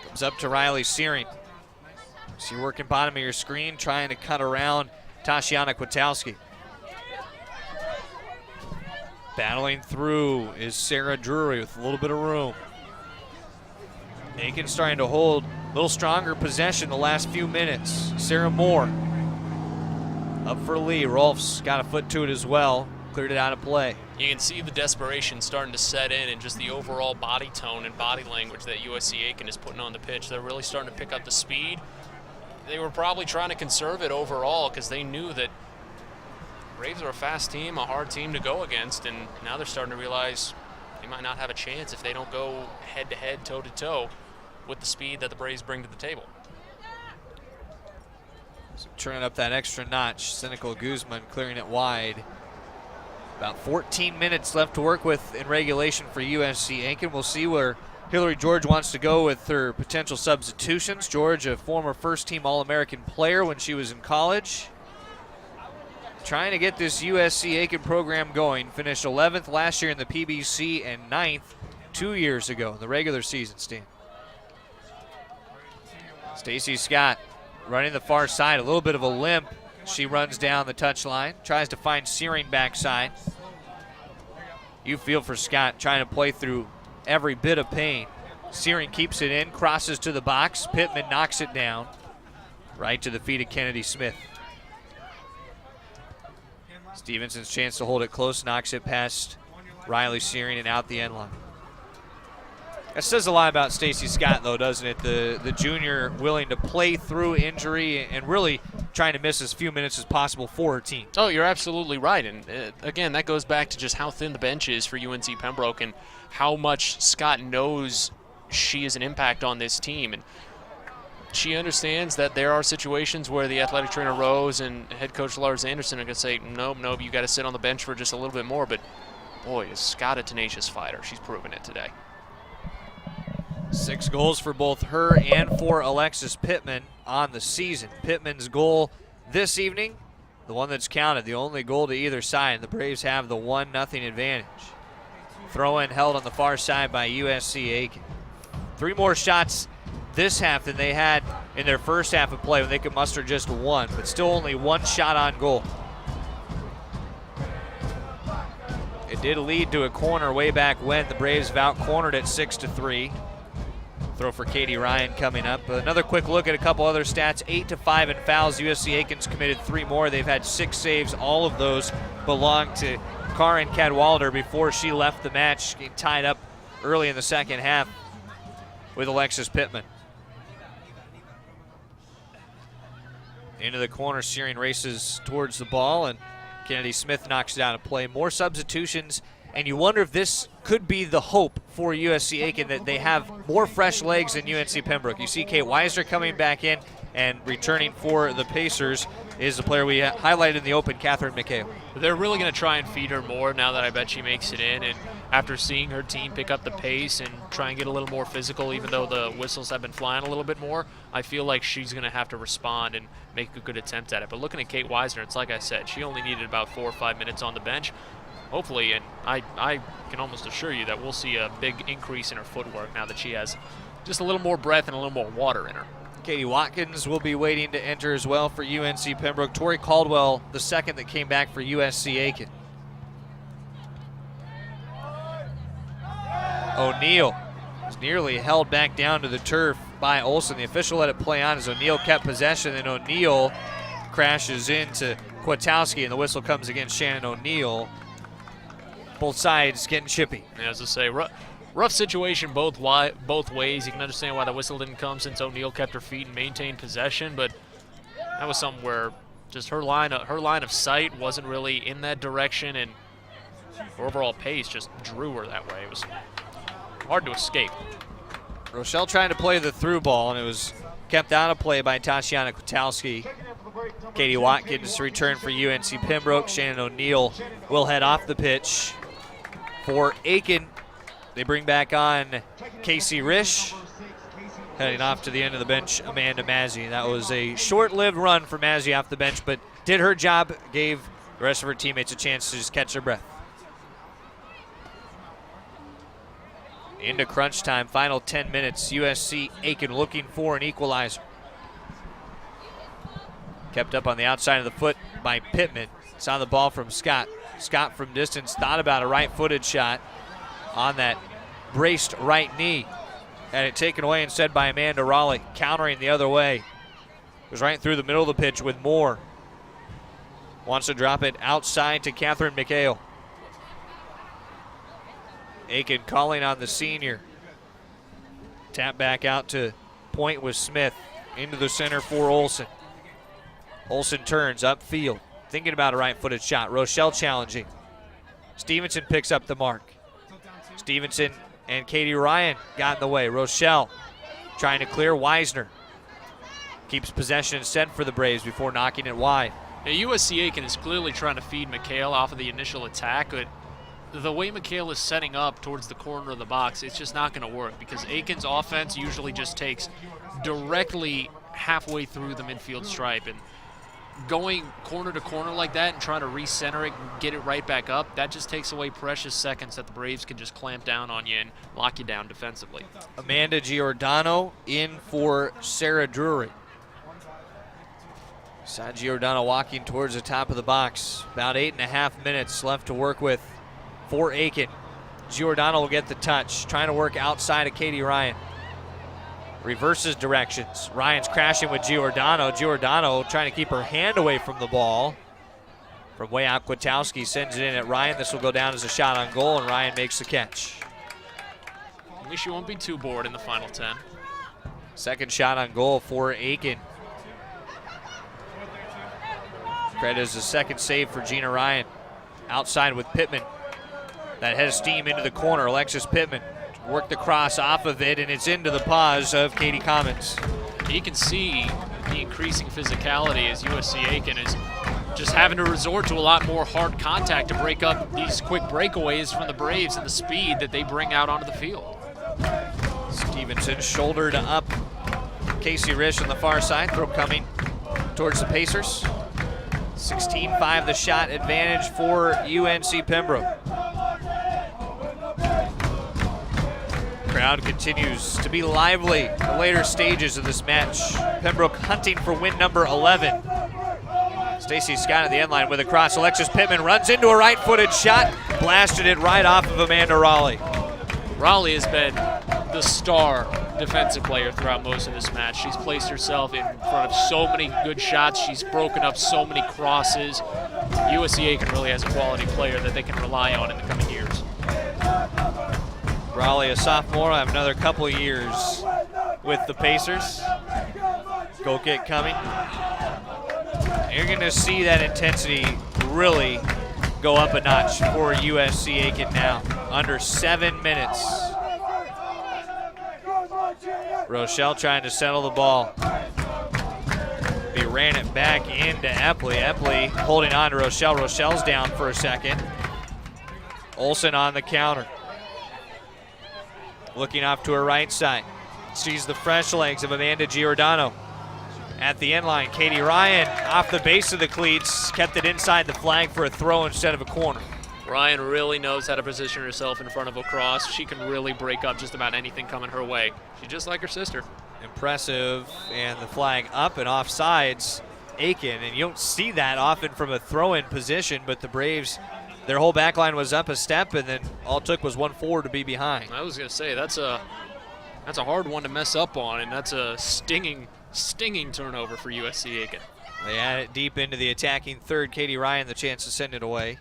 Comes up to Riley Searing. See working bottom of your screen, trying to cut around Tashiana Kwiatkowski. Battling through is Sarah Drury with a little bit of room. Aiken starting to hold a little stronger possession the last few minutes. Sarah Moore up for Lee. Rolf's got a foot to it as well. Cleared it out of play. You can see the desperation starting to set in and just the overall body tone and body language that USC Aiken is putting on the pitch. They're really starting to pick up the speed. They were probably trying to conserve it overall because they knew that Braves are a fast team, a hard team to go against, and now they're starting to realize they might not have a chance if they don't go head-to-head, toe-to-toe with the speed that the Braves bring to the table. So turning up that extra notch. Senecal Guzman clearing it wide. About 14 minutes left to work with in regulation for USC Aiken. We'll see where Hillary George wants to go with her potential substitutions. George, a former first-team All-American player when she was in college. Trying to get this USC Aiken program going. Finished 11th last year in the PBC and 9th 2 years ago in the regular season, Stan. Stacey Scott running the far side, a little bit of a limp. She runs down the touchline, tries to find Searing backside. You feel for Scott trying to play through every bit of pain. Searing keeps it in, crosses to the box. Pittman knocks it down right to the feet of Kennedy Smith. Stevenson's chance to hold it close, knocks it past Riley Searing and out the end line. That says a lot about Stacey Scott, though, doesn't it? The junior willing to play through injury and really trying to miss as few minutes as possible for her team. Oh, you're absolutely right. And again, that goes back to just how thin the bench is for UNC Pembroke and how much Scott knows she is an impact on this team. And she understands that there are situations where the athletic trainer Rose and head coach Lars Anderson are going to say, nope, you got to sit on the bench for just a little bit more. But boy, is Scott a tenacious fighter. She's proven it today. 6 goals for both her and for Alexis Pittman on the season. Pittman's goal this evening, the one that's counted, the only goal to either side. The Braves have the 1-0 advantage. Throw-in held on the far side by USC Aiken. 3 more shots this half than they had in their first half of play when they could muster just 1, but still only 1 shot on goal. It did lead to a corner way back when. The Braves have out-cornered it 6-3. Throw for Katie Ryan coming up. But another quick look at a couple other stats. 8-5 in fouls. USC Aiken's committed 3 more. They've had 6 saves. All of those belong to Karin Cadwalder before she left the match, getting tied up early in the second half with Alexis Pittman. Into the corner, Searing races towards the ball, and Kennedy Smith knocks it out of play. More substitutions, and you wonder if this could be the hope for USC Aiken, that they have more fresh legs than UNC Pembroke. You see Kate Weisner coming back in, and returning for the Pacers is the player we highlighted in the open, Catherine McHale. They're really going to try and feed her more now that I bet she makes it in. And after seeing her team pick up the pace and try and get a little more physical, even though the whistles have been flying a little bit more, I feel like she's going to have to respond and make a good attempt at it. But looking at Kate Weisner, it's like I said, she only needed about 4 or 5 minutes on the bench. Hopefully, and I can almost assure you that we'll see a big increase in her footwork now that she has just a little more breath and a little more water in her. Katie Watkins will be waiting to enter as well for UNC Pembroke. Tori Caldwell, the second that came back for USC Aiken. O'Neal was nearly held back down to the turf by Olsen. The official let it play on as O'Neal kept possession, and O'Neal crashes into Kwiatkowski, and the whistle comes against Shannon O'Neal. Both sides getting chippy. As I say, rough situation both ways. You can understand why the whistle didn't come since O'Neal kept her feet and maintained possession, but that was something where just her line of sight wasn't really in that direction, and her overall pace just drew her that way. It was hard to escape. Rochelle trying to play the through ball, and it was kept out of play by Tatiana Kwiatkowski. Katie Watkins return for UNC Pembroke. Shannon O'Neal will head off the pitch. For Aiken, they bring back on Casey Risch. Heading off to the end of the bench, Amanda Mazzi. That was a short-lived run for Mazzi off the bench, but did her job, gave the rest of her teammates a chance to just catch their breath. Into crunch time, final 10 minutes. USC Aiken looking for an equalizer. Kept up on the outside of the foot by Pittman. Saw the ball from Scott. Scott from distance thought about a right-footed shot on that braced right knee. Had it taken away instead by Amanda Raleigh, countering the other way. It was right through the middle of the pitch with Moore. Wants to drop it outside to Catherine McHale. Aiken calling on the senior. Tap back out to point with Smith. Into the center for Olsen. Olsen turns upfield. Thinking about a right-footed shot. Rochelle challenging. Stevenson picks up the mark. Stevenson and Katie Ryan got in the way. Rochelle trying to clear. Weisner keeps possession instead for the Braves before knocking it wide. Now, USC Aiken is clearly trying to feed McHale off of the initial attack, but the way McHale is setting up towards the corner of the box, it's just not going to work because Aiken's offense usually just takes directly halfway through the midfield stripe, and going corner to corner like that and trying to recenter it and get it right back up, that just takes away precious seconds that the Braves can just clamp down on you and lock you down defensively. Amanda Giordano in for Sarah Drury. Saw Giordano walking towards the top of the box. About 8.5 minutes left to work with for Aiken. Giordano will get the touch, trying to work outside of Katie Ryan. Reverses directions. Ryan's crashing with Giordano. Giordano trying to keep her hand away from the ball. From way out, Kwiatkowski sends it in at Ryan. This will go down as a shot on goal, and Ryan makes the catch. At least you won't be too bored in the final 10. Second shot on goal for Aiken. Credit is the second save for Gina Ryan. Outside with Pittman. That has steam into the corner. Alexis Pittman worked the cross off of it, and it's into the paws of Katie Commons. You can see the increasing physicality as USC Aiken is just having to resort to a lot more hard contact to break up these quick breakaways from the Braves and the speed that they bring out onto the field. Stevenson shouldered up Casey Risch on the far side. Throw coming towards the Pacers. 16-5 the shot advantage for UNC Pembroke. Crowd continues to be lively in the later stages of this match. Pembroke hunting for win number 11. Stacey Scott at the end line with a cross. Alexis Pittman runs into a right-footed shot, blasted it right off of Amanda Raleigh. Raleigh has been the star defensive player throughout most of this match. She's placed herself in front of so many good shots. She's broken up so many crosses. USC Aiken really has a quality player that they can rely on in the coming years. Raleigh, a sophomore, will have another couple years with the Pacers. Goal kick coming. You're going to see that intensity really go up a notch for USC Aiken now. Under 7 minutes. Rochelle trying to settle the ball. He ran it back into Epley. Epley holding on to Rochelle. Rochelle's down for a second. Olsen on the counter. Looking off to her right side. Sees the fresh legs of Amanda Giordano. At the end line, Katie Ryan off the base of the cleats, kept it inside the flag for a throw instead of a corner. Ryan really knows how to position herself in front of a cross. She can really break up just about anything coming her way. She's just like her sister. Impressive, and the flag up and offsides Aiken, and you don't see that often from a throw-in position, but the Braves, their whole back line was up a step, and then all it took was 1 forward to be behind. I was going to say, that's a hard one to mess up on, and that's a stinging turnover for USC Aiken. They add it deep into the attacking third. Katie Ryan the chance to send it away.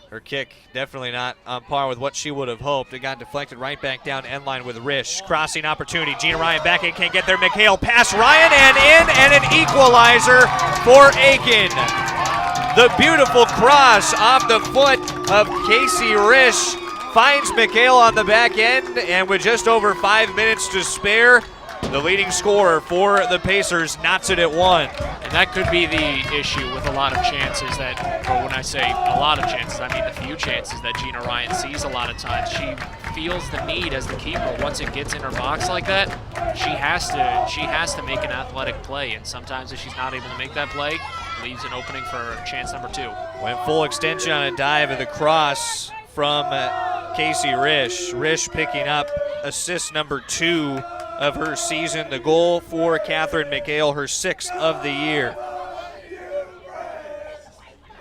Her kick definitely not on par with what she would have hoped. It got deflected right back down end line with Risch. Crossing opportunity. Gina Ryan back in, can't get there. McHale pass Ryan and in, and an equalizer for Aiken. The beautiful cross off the foot of Casey Risch finds McHale on the back end, and with just over 5 minutes to spare, the leading scorer for the Pacers knots it at 1. And that could be the issue with a lot of chances that, or when I say a lot of chances, I mean the few chances that Gina Ryan sees a lot of times. She feels the need as the keeper. Once it gets in her box like that, she has to make an athletic play. And sometimes if she's not able to make that play, leaves an opening for chance number 2. Went full extension on a dive of the cross from Casey Risch. Risch picking up assist number 2 of her season. The goal for Catherine McHale, her 6th of the year.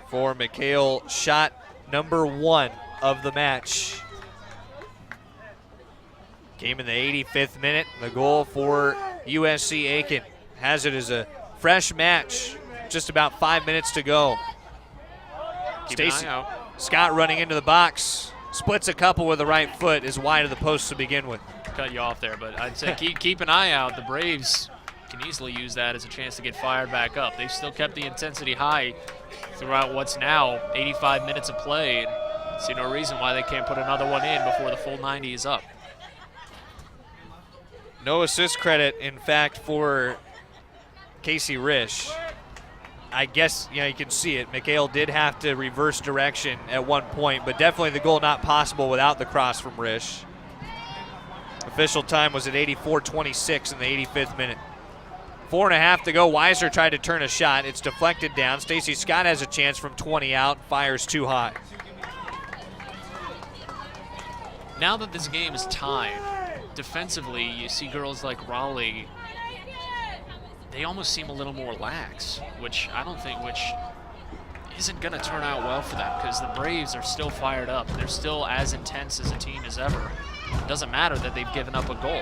For McHale, shot number 1 of the match. Came in the 85th minute. The goal for USC Aiken has it as a fresh match. Just about 5 minutes to go. Stacey Scott running into the box. Splits a couple with the right foot, is wide of the post to begin with. Cut you off there, but I'd say keep an eye out. The Braves can easily use that as a chance to get fired back up. They've still kept the intensity high throughout what's now 85 minutes of play, and see no reason why they can't put another one in before the full 90 is up. No assist credit, in fact, for Casey Risch. I guess, you can see it. McHale did have to reverse direction at one point, but definitely the goal not possible without the cross from Risch. Official time was at 84:26 in the 85th minute. 4.5 to go. Weiser tried to turn a shot. It's deflected down. Stacey Scott has a chance from 20 out. Fires too hot. Now that this game is tied, defensively, you see girls like Raleigh, they almost seem a little more lax, which isn't going to turn out well for them, because the Braves are still fired up. They're still as intense as a team as ever. It doesn't matter that they've given up a goal.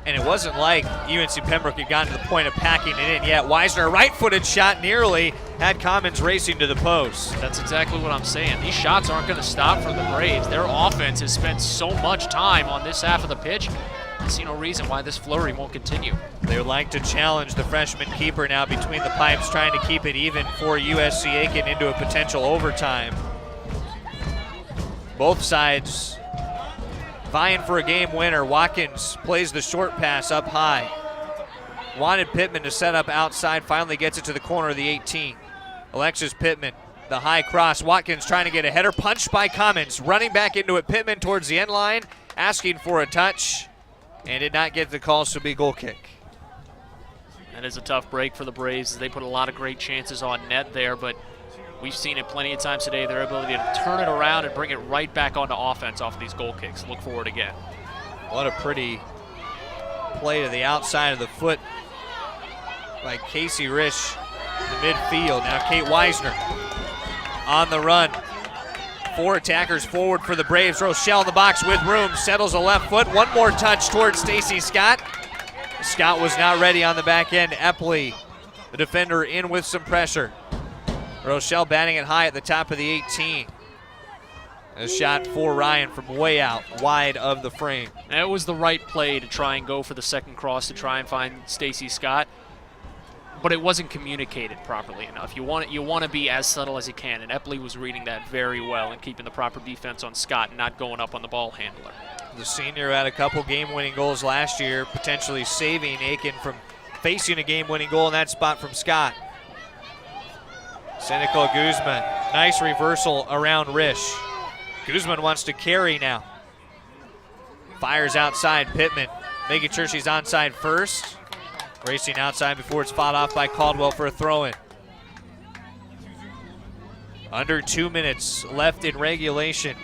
And it wasn't like UNC Pembroke had gotten to the point of packing it in yet. Wisner, right-footed shot, nearly had Commons racing to the post. That's exactly what I'm saying. These shots aren't going to stop for the Braves. Their offense has spent so much time on this half of the pitch. I see no reason why this flurry won't continue. They would like to challenge the freshman keeper now between the pipes, trying to keep it even for USC Aiken into a potential overtime. Both sides vying for a game winner. Watkins plays the short pass up high. Wanted Pittman to set up outside, finally gets it to the corner of the 18. Alexis Pittman, the high cross. Watkins trying to get a header, punched by Commons. Running back into it, Pittman towards the end line, asking for a touch, and did not get the call, so be goal kick. That is a tough break for the Braves. They put a lot of great chances on net there, but we've seen it plenty of times today, their ability to turn it around and bring it right back onto offense off of these goal kicks. Look for it again. What a pretty play to the outside of the foot by Casey Risch in the midfield. Now Kate Wisner on the run. 4 attackers forward for the Braves. Rochelle in the box with room, settles a left foot. One more touch towards Stacy Scott. Scott was not ready on the back end. Epley, the defender, in with some pressure. Rochelle batting it high at the top of the 18. A shot for Ryan from way out, wide of the frame. And it was the right play to try and go for the second cross to try and find Stacy Scott, but it wasn't communicated properly enough. You want to be as subtle as you can, and Epley was reading that very well and keeping the proper defense on Scott and not going up on the ball handler. The senior had a couple game-winning goals last year, potentially saving Aiken from facing a game-winning goal in that spot from Scott. Senecal Guzman, nice reversal around Risch. Guzman wants to carry now. Fires outside, Pittman making sure she's onside first. Racing outside before it's fought off by Caldwell for a throw-in. Under 2 minutes left in regulation.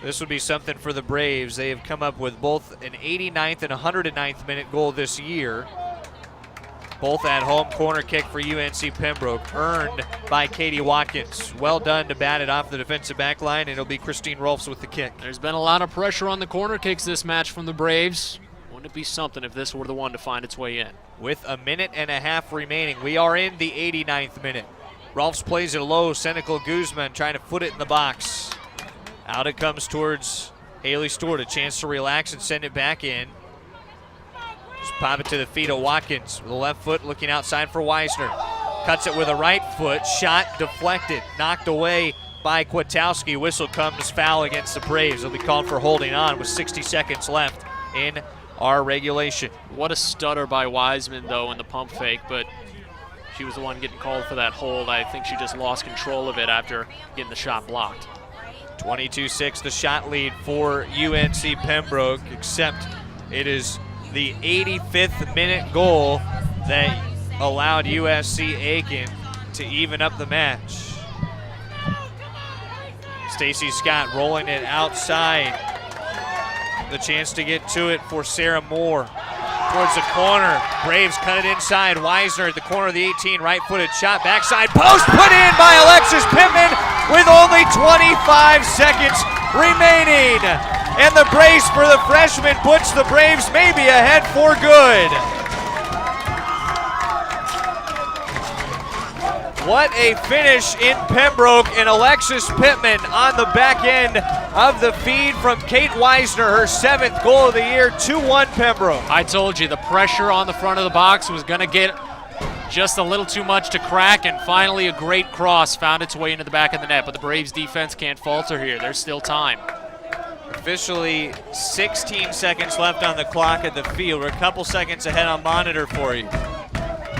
This would be something for the Braves. They have come up with both an 89th and 109th minute goal this year. Both at home. Corner kick for UNC Pembroke, earned by Katie Watkins. Well done to bat it off the defensive back line, and it'll be Christine Rolfs with the kick. There's been a lot of pressure on the corner kicks this match from the Braves. Wouldn't it be something if this were the one to find its way in? With a minute and a half remaining, we are in the 89th minute. Rolfs plays it low. Senecal Guzman trying to foot it in the box. Out it comes towards Haley Stewart. A chance to relax and send it back in. Just pop it to the feet of Watkins with a left foot, looking outside for Wisner. Cuts it with a right foot. Shot deflected. Knocked away by Kwiatkowski. Whistle comes, foul against the Braves. It'll be called for holding on with 60 seconds left in our regulation. What a stutter by Wiseman, though, in the pump fake, but she was the one getting called for that hold. I think she just lost control of it after getting the shot blocked. 22-6, the shot lead for UNC Pembroke, except it is the 85th minute goal that allowed USC Aiken to even up the match. Stacy Scott rolling it outside. The chance to get to it for Sarah Moore. Towards the corner. Braves cut it inside. Wisner at the corner of the 18. Right-footed shot. Backside post put in by Alexis Pittman with only 25 seconds remaining. And the brace for the freshman puts the Braves maybe ahead for good. What a finish in Pembroke, and Alexis Pittman on the back end of the feed from Kate Wisner, her 7th goal of the year, 2-1 Pembroke. I told you the pressure on the front of the box was going to get just a little too much to crack, and finally a great cross found its way into the back of the net, but the Braves defense can't falter here. There's still time. Officially 16 seconds left on the clock at the field. We're a couple seconds ahead on monitor for you.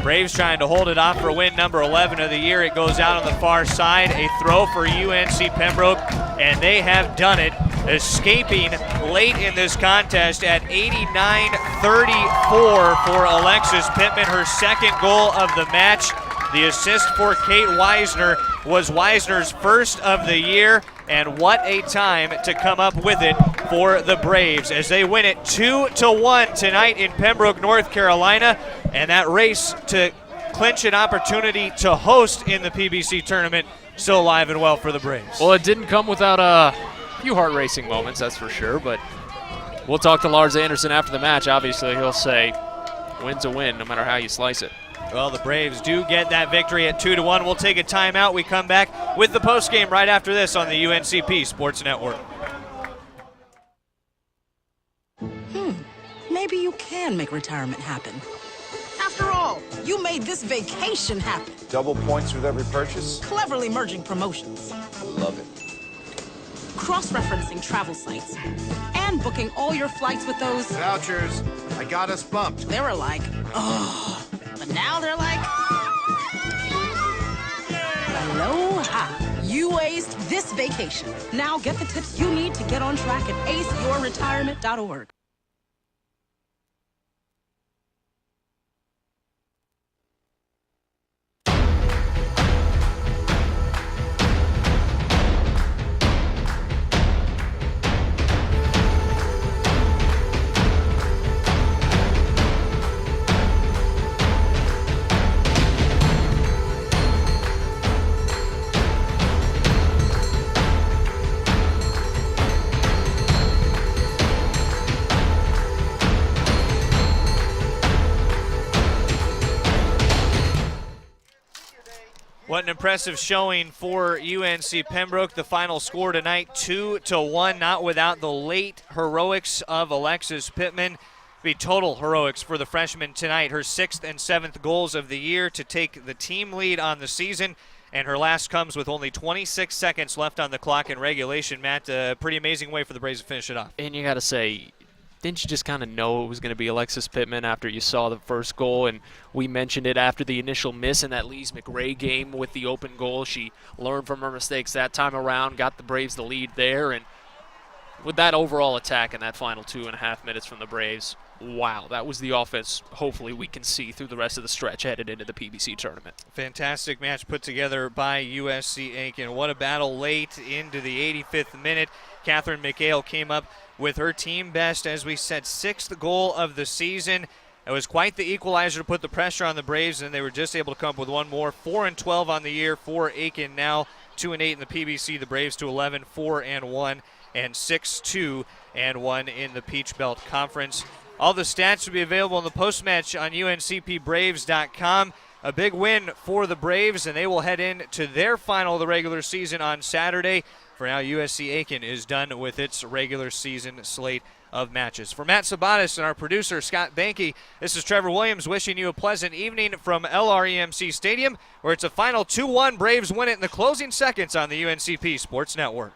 Braves trying to hold it off for win number 11 of the year. It goes out on the far side. A throw for UNC Pembroke, and they have done it, escaping late in this contest at 89-34 for Alexis Pittman, her 2nd goal of the match. The assist for Kate Wisner was Wisner's 1st of the year, and what a time to come up with it for the Braves as they win it 2-1 tonight in Pembroke, North Carolina, and that race to clinch an opportunity to host in the PBC tournament still alive and well for the Braves. Well, it didn't come without a few heart-racing moments, that's for sure, but We'll talk to Lars Anderson after the match. Obviously, he'll say, win's a win, no matter how you slice it. Well, the Braves do get that victory at 2-1. We'll take a timeout. We come back with the postgame right after this on the UNCP Sports Network. Maybe you can make retirement happen. After all, you made this vacation happen. Double points with every purchase? Cleverly merging promotions. I love it. Cross-referencing travel sites. And booking all your flights with those... Vouchers. I got us bumped. They were like, oh. But now they're like... Aloha. You aced this vacation. Now get the tips you need to get on track at aceyourretirement.org. What an impressive showing for UNC Pembroke. The final score tonight, 2-1, not without the late heroics of Alexis Pittman. Be total heroics for the freshman tonight. Her 6th and 7th goals of the year to take the team lead on the season, and her last comes with only 26 seconds left on the clock in regulation. Matt, a pretty amazing way for the Braves to finish it off. And you got to say, didn't you just kind of know it was going to be Alexis Pittman after you saw the first goal? And we mentioned it after the initial miss in that Lees McRae game with the open goal. She learned from her mistakes that time around, got the Braves the lead there. And with that overall attack in that final 2.5 minutes from the Braves, wow, that was the offense hopefully we can see through the rest of the stretch headed into the PBC tournament. Fantastic match put together by USC Aiken. What a battle late into the 85th minute. Catherine McHale came up with her team best, as we said, 6th goal of the season. It was quite the equalizer to put the pressure on the Braves, and they were just able to come up with one more. 4-12 on the year for Aiken now, 2-8 in the PBC. The Braves to 11, 4-1, and 6-2-1 in the Peach Belt Conference. All the stats will be available in the post-match on uncpbraves.com. A big win for the Braves, and they will head into their final of the regular season on Saturday. For now, USC Aiken is done with its regular season slate of matches. For Matt Sabatis and our producer, Scott Banke, this is Trevor Williams wishing you a pleasant evening from LREMC Stadium, where it's a final 2-1. Braves win it in the closing seconds on the UNCP Sports Network.